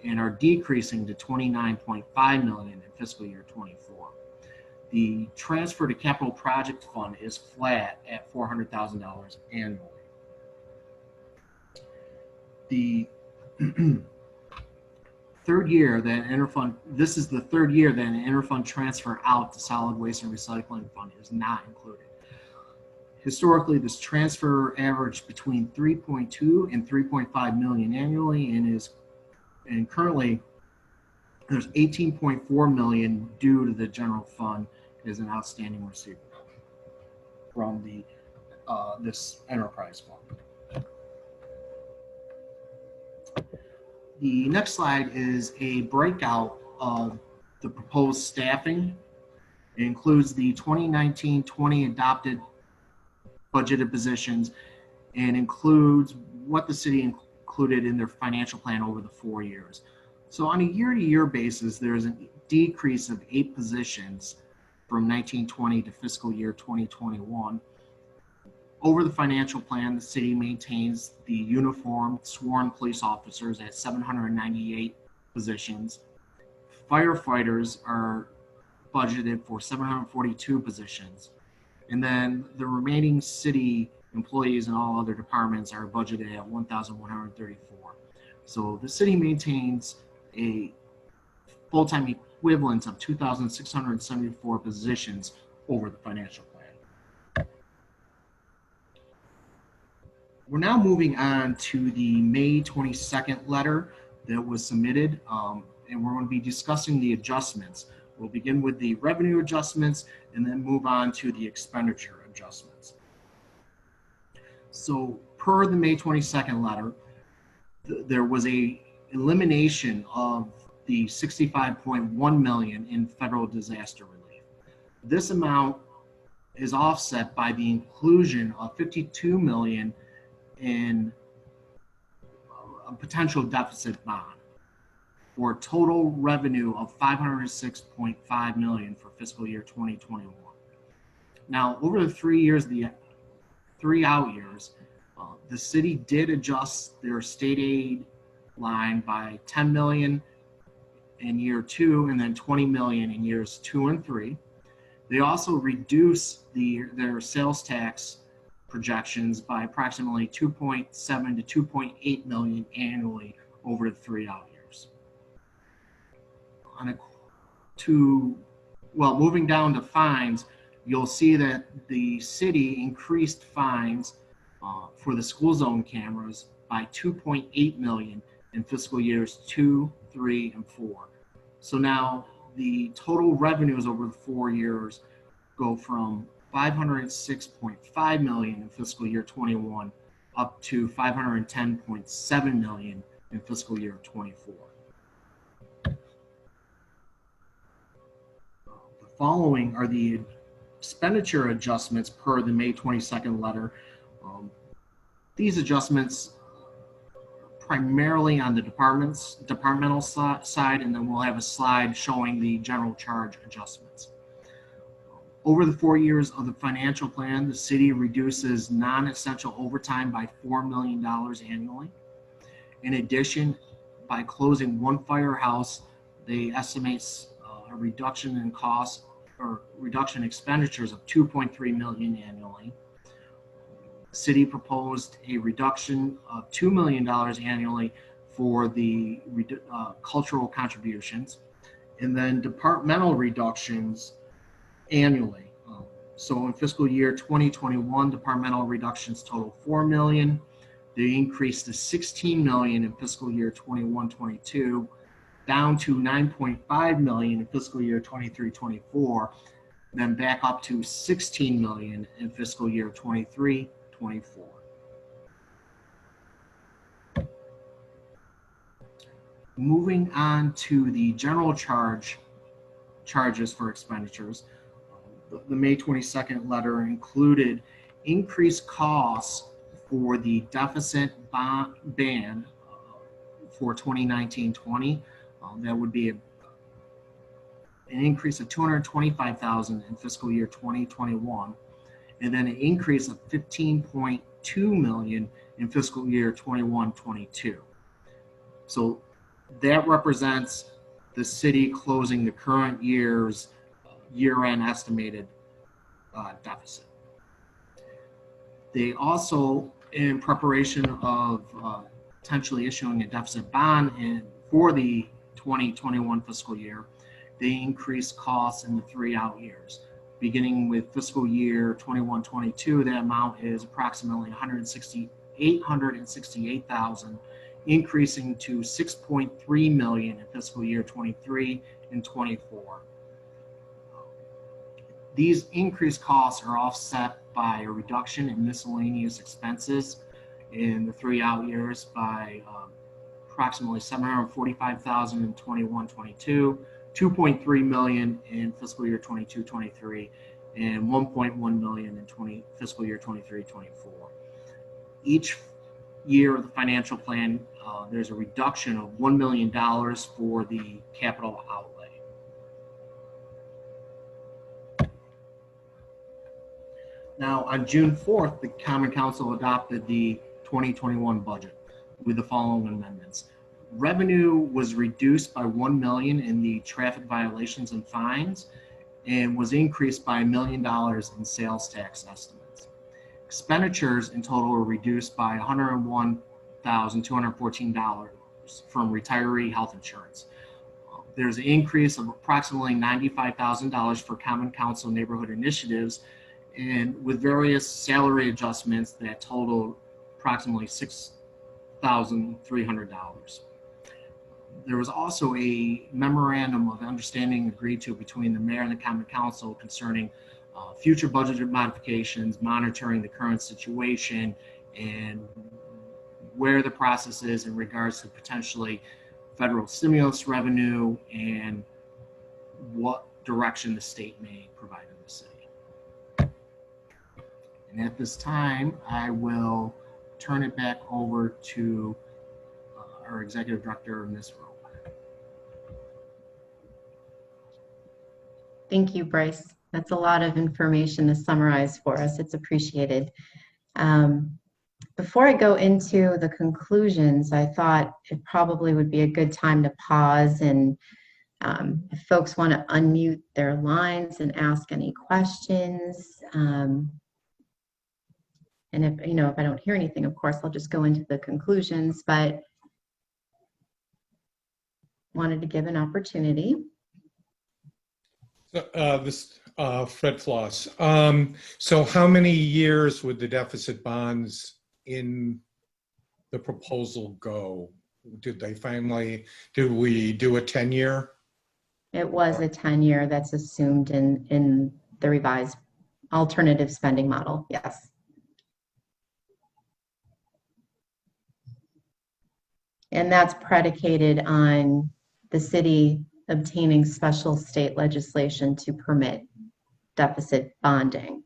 and are decreasing to $29.5 million in fiscal year 24. The transfer to capital project fund is flat at $400,000 annually. The third year that this is the third year that an interfund transfer out to solid waste and recycling fund is not included. Historically, this transfer averaged between 3.2 and 3.5 million annually and currently there's 18.4 million due to the general fund as an outstanding receivable from the this enterprise fund. The next slide is a breakout of the proposed staffing. It includes the 2019-20 adopted budgeted positions and includes what the city included in their financial plan over the 4 years. So on a year-to-year basis, there's a decrease of 8 positions from 1920 to fiscal year 2021. Over the financial plan, the city maintains the uniformed sworn police officers at 798 positions. Firefighters are budgeted for 742 positions. And then the remaining city employees and all other departments are budgeted at 1,134. So the city maintains a full-time equivalent of 2,674 positions over the financial plan. We're now moving on to the May 22nd letter that was submitted, and we're going to be discussing the adjustments. We'll begin with the revenue adjustments and then move on to the expenditure adjustments. So per the May 22nd letter, there was a elimination of the $65.1 million in federal disaster relief. This amount is offset by the inclusion of $52 million in a potential deficit bond for a total revenue of $506.5 million for fiscal year 2021. Now, over the 3 years, the 3 out years, the city did adjust their state aid line by $10 million in year 2 and then $20 million in years 2 and 3. They also reduced their sales tax projections by approximately 2.7 to 2.8 million annually over the 3 out years. Moving down to fines, you'll see that the city increased fines for the school zone cameras by 2.8 million in fiscal years 2, 3, and 4. So now the total revenues over the 4 years go from $506.5 million in fiscal year 21 up to $510.7 million in fiscal year 24. The following are the expenditure adjustments per the May 22nd letter. These adjustments primarily on the departmental side, and then we'll have a slide showing the general charge adjustments. Over the 4 years of the financial plan, the city reduces non-essential overtime by $4 million annually. In addition, by closing one firehouse, they estimate a reduction in costs or reduction in expenditures of $2.3 million annually. The city proposed a reduction of $2 million annually for the cultural contributions. and then departmental reductions annually. So in fiscal year 2021, departmental reductions total $4 million. They increased to $16 million in fiscal year 21-22, down to $9.5 million in fiscal year 23-24, then back up to $16 million in fiscal year 23-24. Moving on to the general charges for expenditures. The May 22nd letter included increased costs for the deficit ban for 2019-20. That would be an increase of $225,000 in fiscal year 2021, and then an increase of $15.2 million in fiscal year 21-22. So that represents the city closing the current year's year-end estimated deficit. They also, in preparation of potentially issuing a deficit bond for the 2021 fiscal year, they increased costs in the 3 out years. Beginning with fiscal year 21-22, that amount is approximately $868,000, increasing to $6.3 million in fiscal year 23 and 24. These increased costs are offset by a reduction in miscellaneous expenses in the 3 out years by approximately $745,000 in 21-22, $2.3 million in fiscal year 22-23, and $1.1 million in fiscal year 23-24. Each year of the financial plan, there's a reduction of $1 million for the capital outlay. Now, on June 4th, the Common Council adopted the 2021 budget with the following amendments. Revenue was reduced by $1 million in the traffic violations and fines, and was increased by $1 million in sales tax estimates. Expenditures in total were reduced by $101,214 from retiree health insurance. There's an increase of approximately $95,000 for Common Council neighborhood initiatives, and with various salary adjustments that total approximately $6,300. There was also a memorandum of understanding agreed to between the mayor and the Common Council concerning future budget modifications, monitoring the current situation, and where the process is in regards to potentially federal stimulus revenue and what direction the state may provide in the city. And at this time, I will turn it back over to our executive director, Ms. Rowe. Thank you, Bryce. That's a lot of information to summarize for us. It's appreciated. Before I go into the conclusions, I thought it probably would be a good time to pause, and if folks want to unmute their lines and ask any questions. And if I don't hear anything, of course, I'll just go into the conclusions, but wanted to give an opportunity. Fred Floss. So how many years would the deficit bonds in the proposal go? Did we do a 10-year? It was a 10-year that's assumed in the revised alternative spending model, yes. And that's predicated on the city obtaining special state legislation to permit deficit bonding.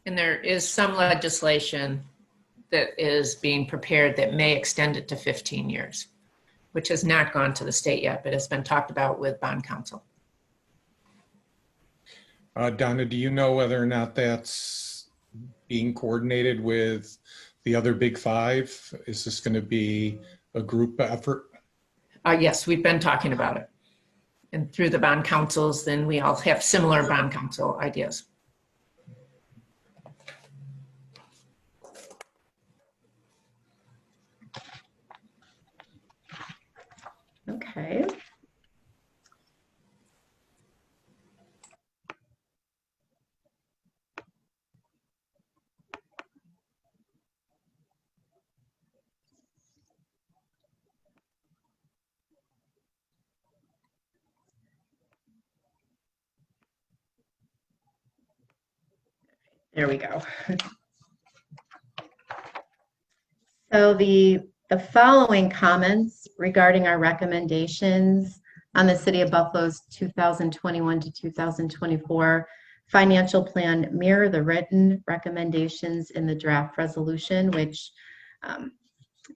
And there is some legislation that is being prepared that may extend it to 15 years, which has not gone to the state yet, but has been talked about with bond counsel. Donna, do you know whether or not that's being coordinated with the other big five? Is this going to be a group effort? Yes, we've been talking about it. And through the bond councils, then we all have similar bond council ideas. Okay. There we go. So the following comments regarding our recommendations on the City of Buffalo's 2021 to 2024 financial plan mirror the written recommendations in the draft resolution, which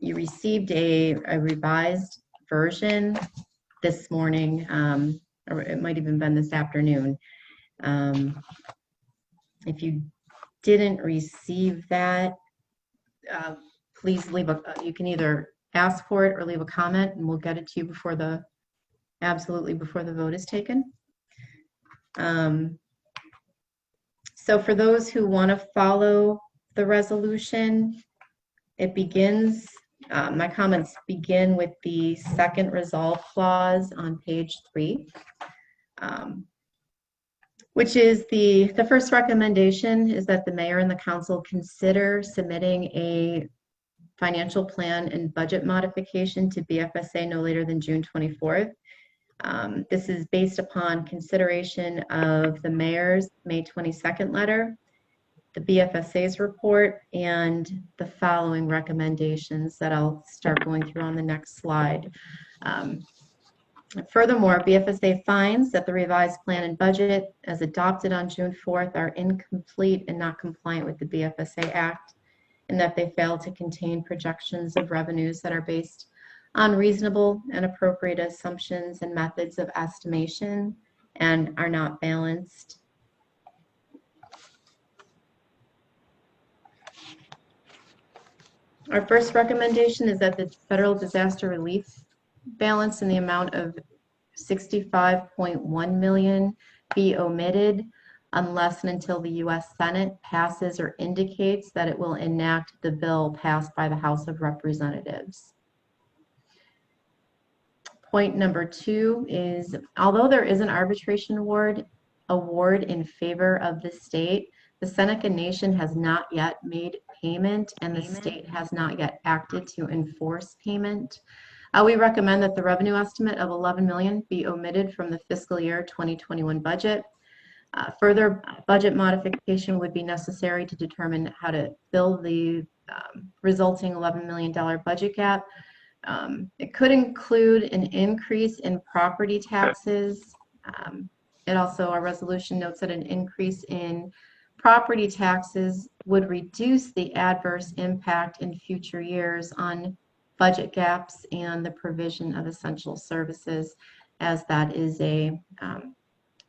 you received a revised version this morning, or it might even been this afternoon. If you didn't receive that, please leave you can either ask for it or leave a comment, and we'll get it to you before absolutely before the vote is taken. So for those who want to follow the resolution, it begins, my comments begin with the second resolve clause on page 3, which is the first recommendation is that the mayor and the council consider submitting a financial plan and budget modification to BFSA no later than June 24th. This is based upon consideration of the mayor's May 22nd letter, the BFSA's report, and the following recommendations that I'll start going through on the next slide. Furthermore, BFSA finds that the revised plan and budget as adopted on June 4th are incomplete and not compliant with the BFSA Act, and that they fail to contain projections of revenues that are based on reasonable and appropriate assumptions and methods of estimation and are not balanced. Our first recommendation is that the federal disaster relief balance in the amount of $65.1 million be omitted unless and until the U.S. Senate passes or indicates that it will enact the bill passed by the House of Representatives. Point number 2 is, although there is an arbitration award in favor of the state, the Seneca Nation has not yet made payment and the state has not yet acted to enforce payment. We recommend that the revenue estimate of $11 million be omitted from the fiscal year 2021 budget. Further budget modification would be necessary to determine how to fill the resulting $11 million budget gap. It could include an increase in property taxes. It also, our resolution notes that an increase in property taxes would reduce the adverse impact in future years on budget gaps and the provision of essential services, as that is a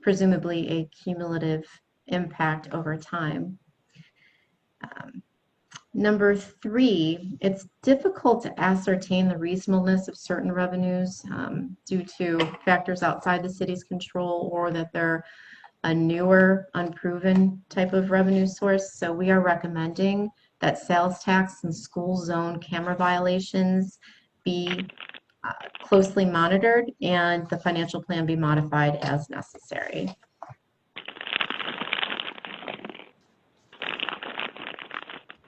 presumably a cumulative impact over time. Number 3, it's difficult to ascertain the reasonableness of certain revenues due to factors outside the city's control, or that they're a newer, unproven type of revenue source. So we are recommending that sales tax and school zone camera violations be closely monitored and the financial plan be modified as necessary.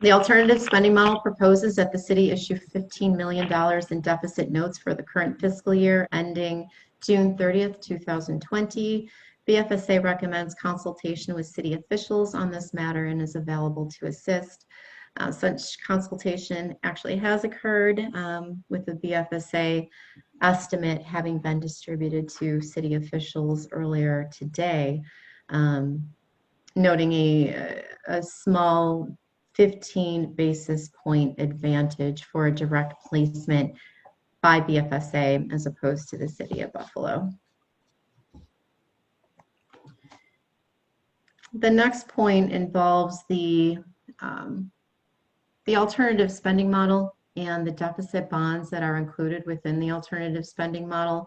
The alternative spending model proposes that the city issue $15 million in deficit notes for the current fiscal year ending June 30th, 2020. BFSA recommends consultation with city officials on this matter and is available to assist. Such consultation actually has occurred with the BFSA estimate having been distributed to city officials earlier today, noting a small 15 basis point advantage for a direct placement by BFSA as opposed to the City of Buffalo. The next point involves the alternative spending model and the deficit bonds that are included within the alternative spending model.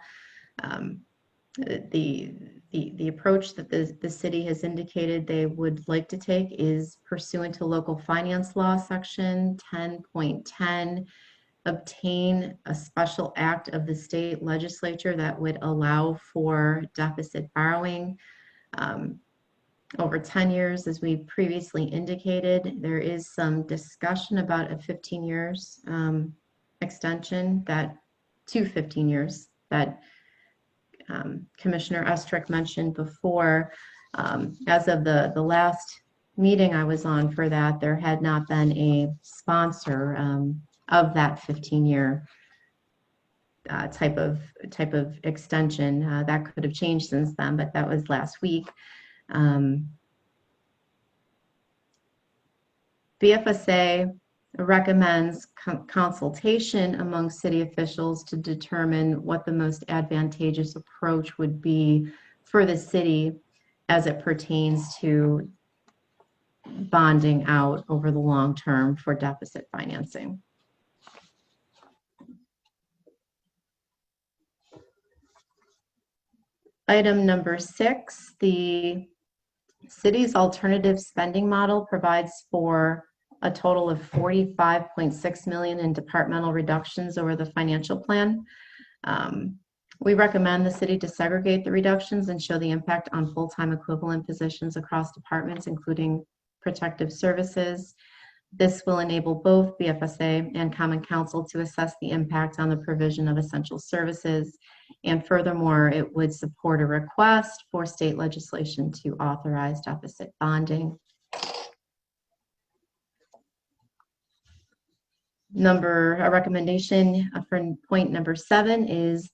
The approach that the city has indicated they would like to take is pursuant to local finance law section 10.10, obtain a special act of the state legislature that would allow for deficit borrowing. Over 10 years, as we previously indicated, there is some discussion about a 15 years extension to 15 years that Commissioner Estrick mentioned before. As of the last meeting I was on for that, there had not been a sponsor of that 15-year type of extension. That could have changed since then, but that was last week. BFSA recommends consultation among city officials to determine what the most advantageous approach would be for the city as it pertains to bonding out over the long term for deficit financing. Item number 6, the city's alternative spending model provides for a total of $45.6 million in departmental reductions over the financial plan. We recommend the city to segregate the reductions and show the impact on full-time equivalent positions across departments, including protective services. This will enable both BFSA and Common Council to assess the impact on the provision of essential services. And furthermore, it would support a request for state legislation to authorize deficit bonding. A recommendation for point number 7 is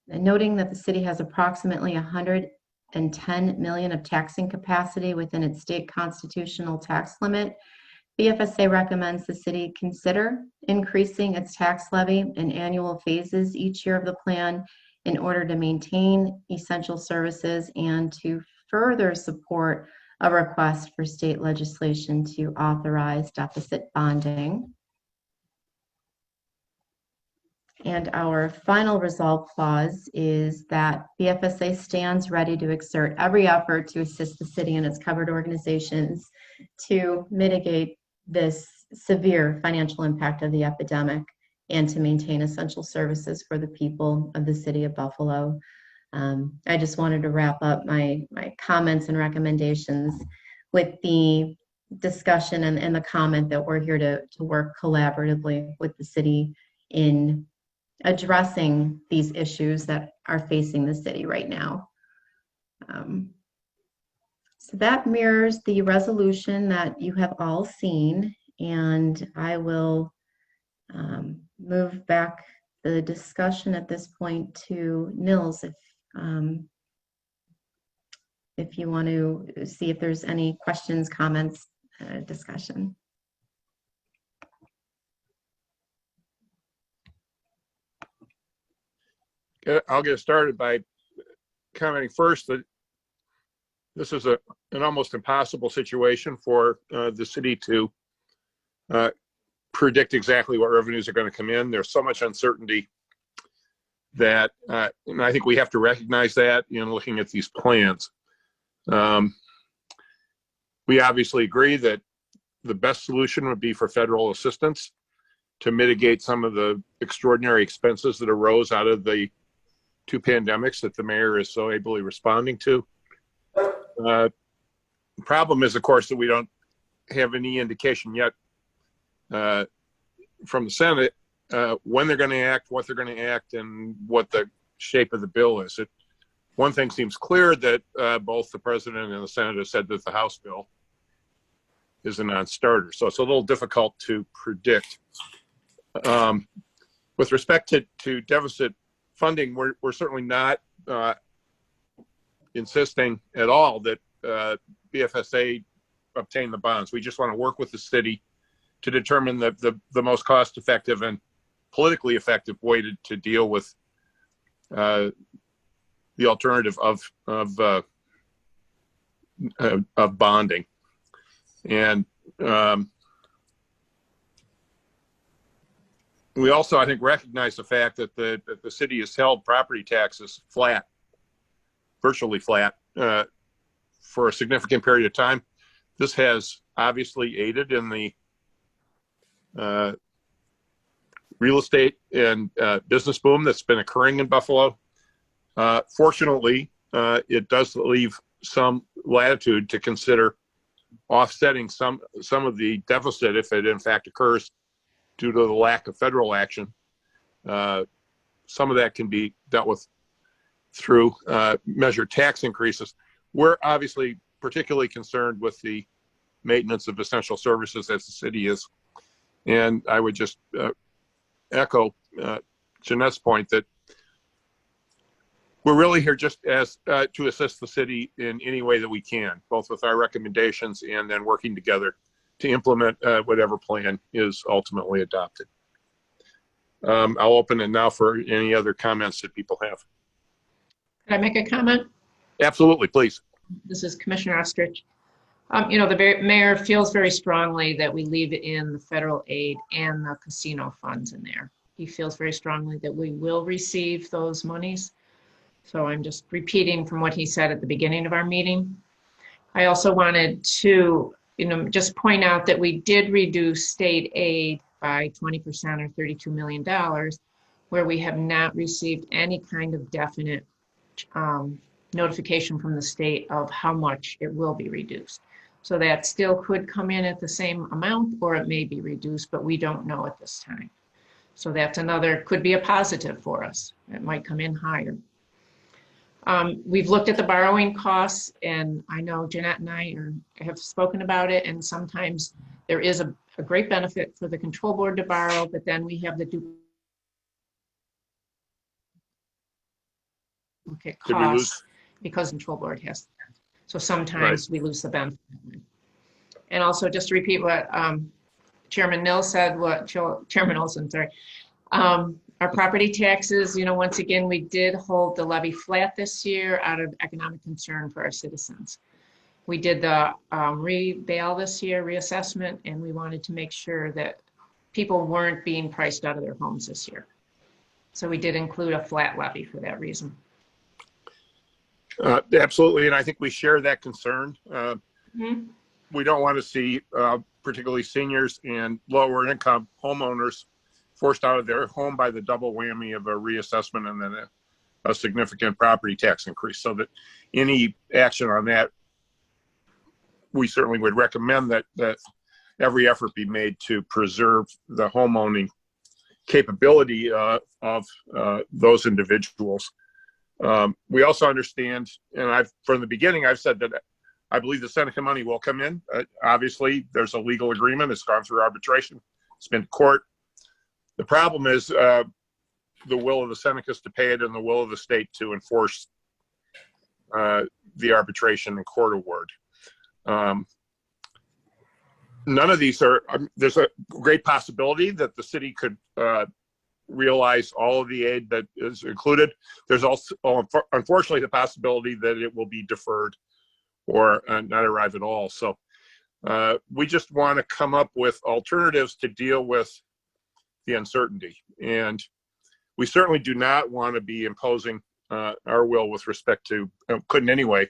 noting that the city has approximately $110 million of taxing capacity within its state constitutional tax limit. BFSA recommends the city consider increasing its tax levy in annual phases each year of the plan in order to maintain essential services and to further support a request for state legislation to authorize deficit bonding. And our final resolve clause is that BFSA stands ready to exert every effort to assist the city and its covered organizations to mitigate this severe financial impact of the epidemic and to maintain essential services for the people of the city of Buffalo. I just wanted to wrap up my comments and recommendations with the discussion and the comment that we're here to work collaboratively with the city in addressing these issues that are facing the city right now. So that mirrors the resolution that you have all seen, and I will move back the discussion at this point to Nils if you want to see if there's any questions, comments, discussion. I'll get started by commenting first that this is an almost impossible situation for the city to predict exactly what revenues are going to come in. There's so much uncertainty that, and I think we have to recognize that in looking at these plans. We obviously agree that the best solution would be for federal assistance to mitigate some of the extraordinary expenses that arose out of the 2 pandemics that the mayor is so ably responding to. The problem is, of course, that we don't have any indication yet from the Senate when they're going to act, what they're going to act, and what the shape of the bill is. One thing seems clear, that both the president and the Senate have said that the House bill is a non-starter. So it's a little difficult to predict. With respect to deficit funding, we're certainly not insisting at all that BFSA obtain the bonds. We just want to work with the city to determine the most cost-effective and politically effective way to deal with the alternative of bonding. And we also, I think, recognize the fact that the city has held property taxes flat, virtually flat, for a significant period of time. This has obviously aided in the real estate and business boom that's been occurring in Buffalo. Fortunately, it does leave some latitude to consider offsetting some of the deficit if it in fact occurs due to the lack of federal action. Some of that can be dealt with through measured tax increases. We're obviously particularly concerned with the maintenance of essential services as the city is. And I would just echo Jeanette's point that we're really here just as to assist the city in any way that we can, both with our recommendations and then working together to implement whatever plan is ultimately adopted. I'll open it now for any other comments that people have. Can I make a comment? Absolutely, please. This is Commissioner Ostrich. You know, the mayor feels very strongly that we leave in the federal aid and the casino funds in there. He feels very strongly that we will receive those monies. So I'm just repeating from what he said at the beginning of our meeting. I also wanted to, just point out that we did reduce state aid by 20% or $32 million, where we have not received any kind of definite notification from the state of how much it will be reduced. So that still could come in at the same amount, or it may be reduced, but we don't know at this time. So that's could be a positive for us. It might come in higher. We've looked at the borrowing costs, and I know Jeanette and I have spoken about it, and sometimes there is a great benefit for the control board to borrow, but then we have the duplicate costs because the control board has that. So sometimes we lose the benefit. And also, just to repeat what Chairman Mills said, Chairman Olson, sorry. Our property taxes, once again, we did hold the levy flat this year out of economic concern for our citizens. We did the re-bail this year, reassessment, and we wanted to make sure that people weren't being priced out of their homes this year. So we did include a flat levy for that reason. Absolutely, and I think we share that concern. We don't want to see particularly seniors and lower income homeowners forced out of their home by the double whammy of a reassessment and then a significant property tax increase. So that any action on that, we certainly would recommend that every effort be made to preserve the home owning capability of those individuals. We also understand, and from the beginning, I've said that I believe the Seneca money will come in. Obviously, there's a legal agreement. It's gone through arbitration. It's been to court. The problem is the will of the Senecas to pay it and the will of the state to enforce the arbitration and court award. None of these there's a great possibility that the city could realize all of the aid that is included. There's also, unfortunately, the possibility that it will be deferred or not arrive at all. So we just want to come up with alternatives to deal with the uncertainty. And we certainly do not want to be imposing our will with respect to, couldn't anyway,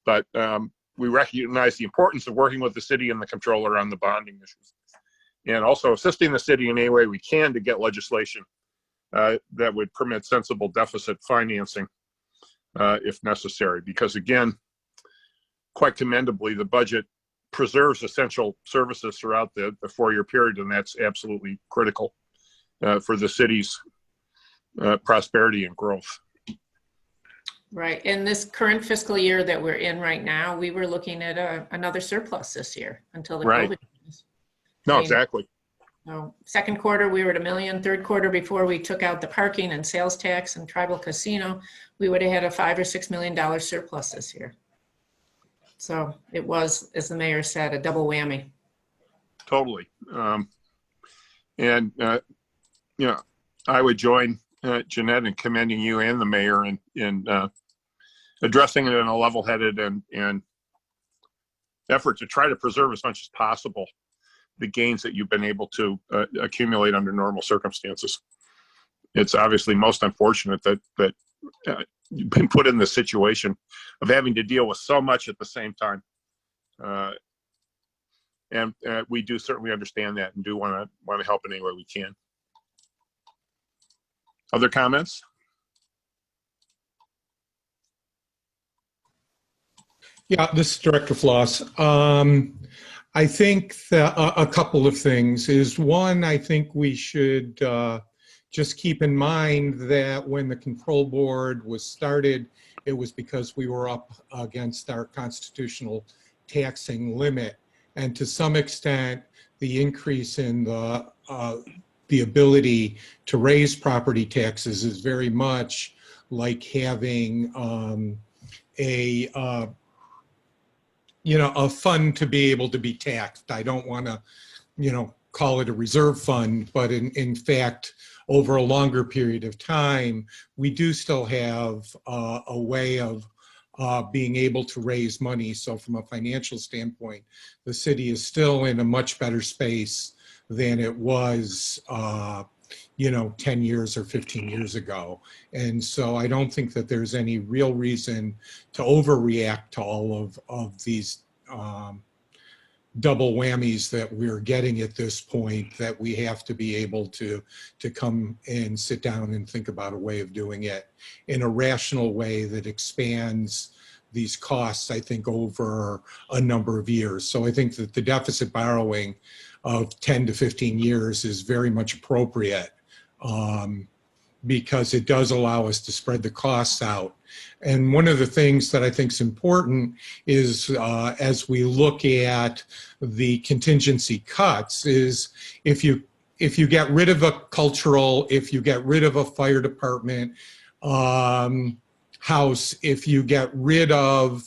but we recognize the importance of working with the city and the controller on the bonding issues. And also assisting the city in any way we can to get legislation that would permit sensible deficit financing if necessary. Because again, quite commendably, the budget preserves essential services throughout the 4-year period, and that's absolutely critical for the city's prosperity and growth. Right. In this current fiscal year that we're in right now, we were looking at another surplus this year until the COVID. No, exactly. So second quarter, we were at $1 million. Third quarter, before we took out the parking and sales tax and tribal casino, we would have had a $5 or $6 million surplus this year. So it was, as the mayor said, a double whammy. Totally. I would join Jeanette in commending you and the mayor in addressing it in a level-headed and effort to try to preserve as much as possible the gains that you've been able to accumulate under normal circumstances. It's obviously most unfortunate that you've been put in the situation of having to deal with so much at the same time. And we do certainly understand that and do want to help in any way we can. Other comments? Yeah, this is Director Floss. I think that a couple of things is, one, I think we should just keep in mind that when the control board was started, it was because we were up against our constitutional taxing limit. And to some extent, the increase in the ability to raise property taxes is very much like having a fund to be able to be taxed. I don't want to, call it a reserve fund, but in fact, over a longer period of time, we do still have a way of being able to raise money. So from a financial standpoint, the city is still in a much better space than it was 10 years or 15 years ago. And so I don't think that there's any real reason to overreact to all of these double whammies that we're getting at this point, that we have to be able to come and sit down and think about a way of doing it in a rational way that expands these costs, I think, over a number of years. So I think that the deficit borrowing of 10 to 15 years is very much appropriate because it does allow us to spread the costs out. And one of the things that I think is important is as we look at the contingency cuts is if you get rid of a cultural, if you get rid of a fire department house, if you get rid of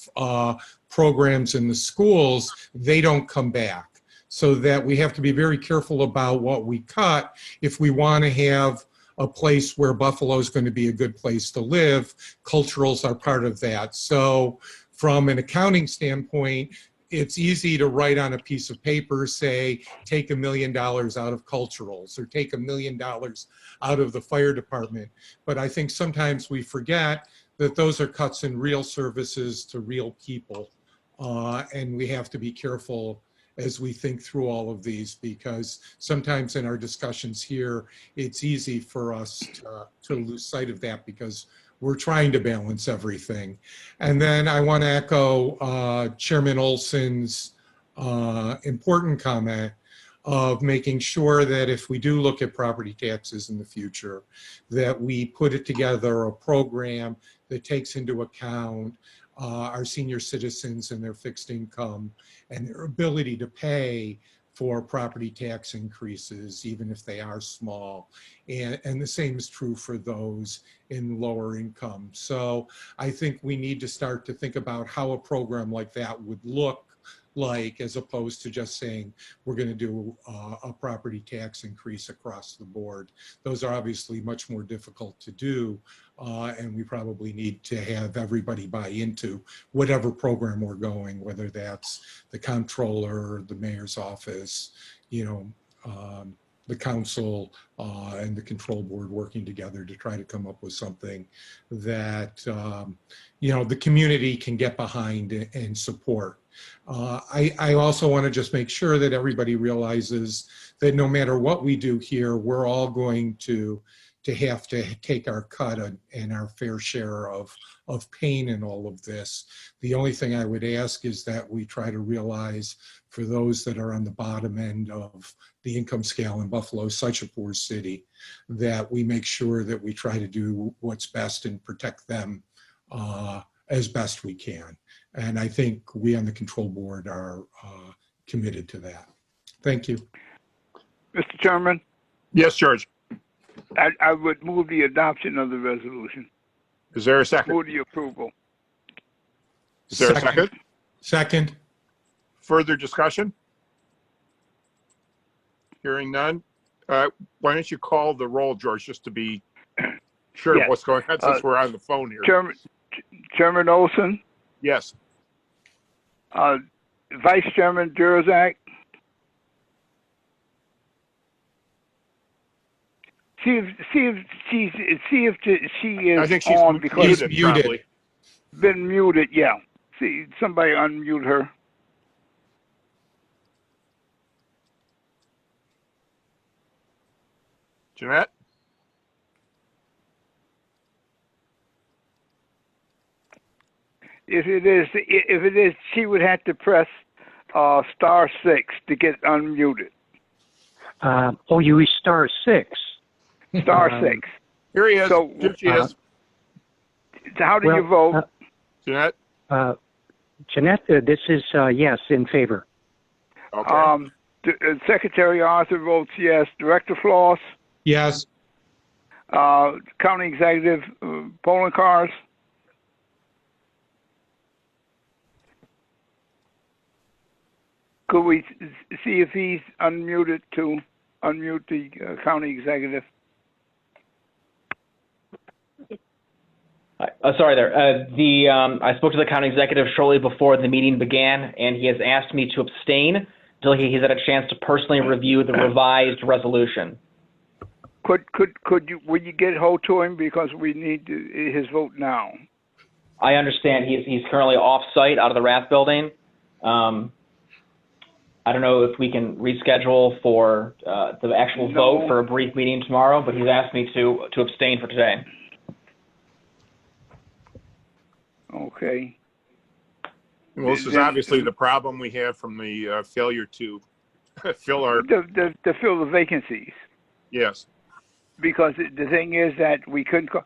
programs in the schools, they don't come back. So that we have to be very careful about what we cut if we want to have a place where Buffalo is going to be a good place to live. Culturals are part of that. So from an accounting standpoint, it's easy to write on a piece of paper, say, take $1 million out of culturals or take $1 million out of the fire department. But I think sometimes we forget that those are cuts in real services to real people. And we have to be careful as we think through all of these, because sometimes in our discussions here, it's easy for us to lose sight of that because we're trying to balance everything. And then I want to echo Chairman Olson's important comment of making sure that if we do look at property taxes in the future, that we put it together a program that takes into account our senior citizens and their fixed income and their ability to pay for property tax increases, even if they are small. And the same is true for those in lower income. So I think we need to start to think about how a program like that would look like, as opposed to just saying we're going to do a property tax increase across the board. Those are obviously much more difficult to do, and we probably need to have everybody buy into whatever program we're going, whether that's the comptroller, the mayor's office, the council and the control board working together to try to come up with something that the community can get behind and support. I also want to just make sure that everybody realizes that no matter what we do here, we're all going to have to take our cut and our fair share of pain in all of this. The only thing I would ask is that we try to realize for those that are on the bottom end of the income scale in Buffalo, such a poor city, that we make sure that we try to do what's best and protect them as best we can. And I think we on the control board are committed to that. Thank you. Mr. Chairman? Yes, George. I would move the adoption of the resolution. Is there a second? Move the approval. Is there a second? Second. Further discussion? Hearing none. Why don't you call the roll, George, just to be sure Yes. of what's going on since we're on the phone here. Chairman Olson? Yes. Vice Chairman Jurzak? See if she is I think she's on because muted, muted. probably. been muted. Yeah. See, somebody unmute her. Jeanette? If it is, she would have to press *6 to get unmuted. You is *6. *6. Here he is. So, Here she is. How do you vote? Jeanette? Jeanette, this is yes, in favor. Okay. Secretary Arthur votes yes. Director Floss, Yes. County Executive, polling cars. Could we see if he's unmuted to unmute the county executive? Sorry there. I spoke to the county executive shortly before the meeting began, and he has asked me to abstain until he's had a chance to personally review the revised resolution. Would you get hold to him, because we need his vote now? I understand he's currently off-site out of the Rath building. I don't know if we can reschedule for the actual vote for a brief meeting tomorrow, but he's asked me to abstain for today. Okay. Well, this is obviously the problem we have from the failure to fill our. To fill the vacancies. Yes. Because the thing is that we couldn't call,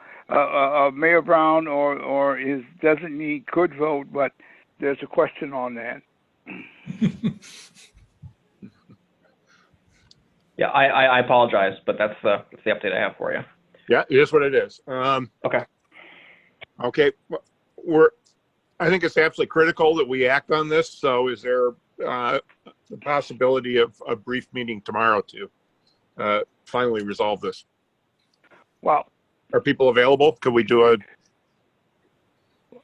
Mayor Brown or his designee could vote, but there's a question on that. Yeah, I apologize, but that's the update I have for you. Yeah, it is what it is. Okay. Okay. I think it's absolutely critical that we act on this. So is there the possibility of a brief meeting tomorrow to finally resolve this? Well, are people available? Could we do a?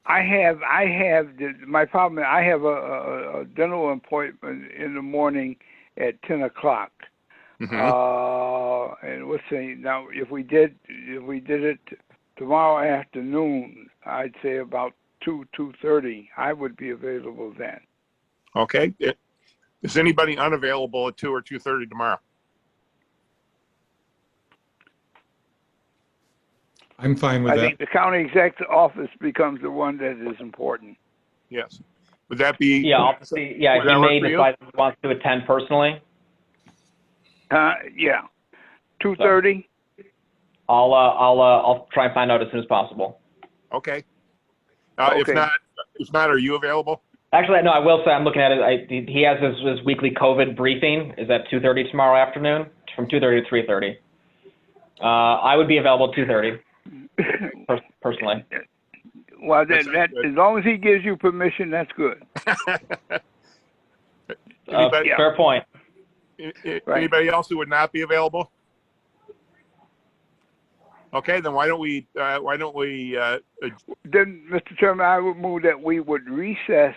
My problem is I have a dental appointment in the morning at 10 o'clock. Mm-hmm. And let's see, now if we did it tomorrow afternoon, I'd say about 2:30, I would be available then. Okay. Is anybody unavailable at 2 or 2:30 tomorrow? I'm fine with that. I think the county exec's office becomes the one that is important. Yes. Would that be? Yeah, he may decide he wants to attend personally. Yeah. 2:30. I'll try and find out as soon as possible. Okay. Okay. If not, are you available? Actually, no. I will say I'm looking at it. He has his weekly COVID briefing. Is at 2:30 tomorrow afternoon, from 2:30 to 3:30. I would be available at 2:30. Personally. Well, that as long as he gives you permission, that's good. Fair point. Anybody else who would not be available? Okay, then why don't we? Then, Mr. Chairman, I would move that we would recess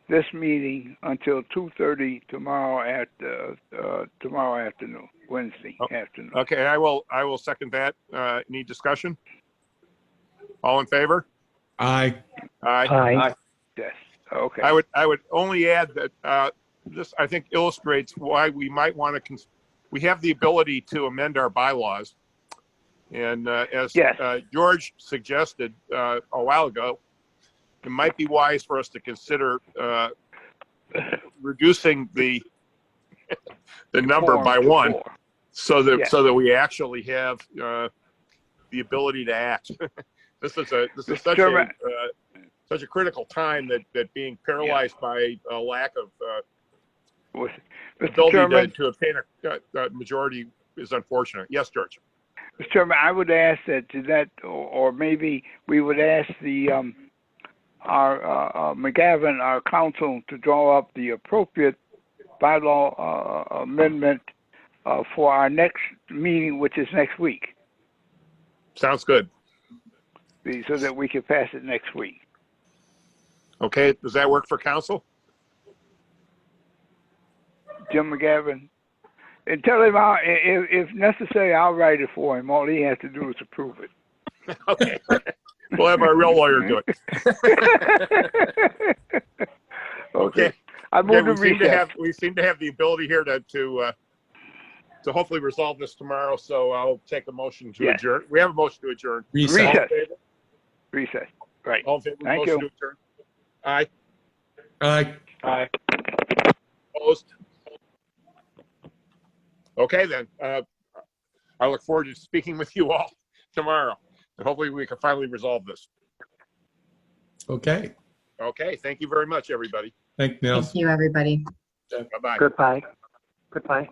this meeting until 2:30 tomorrow afternoon, Wednesday afternoon. Okay, I will second that. Any discussion? All in favor? Aye. Aye. Yes. Okay. I would only add that this, I think, illustrates why we might want to. We have the ability to amend our bylaws, and as George suggested a while ago, it might be wise for us to consider reducing the number by one, so that we actually have the ability to act. This is such a critical time that being paralyzed by a lack of ability to obtain a majority is unfortunate. Yes, George. Mr. Chairman, I would ask that or maybe we would ask our McGavin, our counsel, to draw up the appropriate bylaw amendment for our next meeting, which is next week. Sounds good. So that we can pass it next week. Okay, does that work for council? Jim McGavin. And tell him, if necessary, I'll write it for him. All he has to do is approve it. Okay. We'll have our real lawyer do it. Okay. I moved to recess. We seem to have the ability here to hopefully resolve this tomorrow. So I'll take a motion to adjourn. We have a motion to adjourn. Recess. Recess. Right. All in favor? Thank Motion you. to adjourn. Aye. Aye. Aye. Opposed? Okay, then. I look forward to speaking with you all tomorrow, and hopefully we can finally resolve this. Okay. Okay. Thank you very much, everybody. Thank you, Nils. Thank you, everybody. Bye-bye. Goodbye. Goodbye.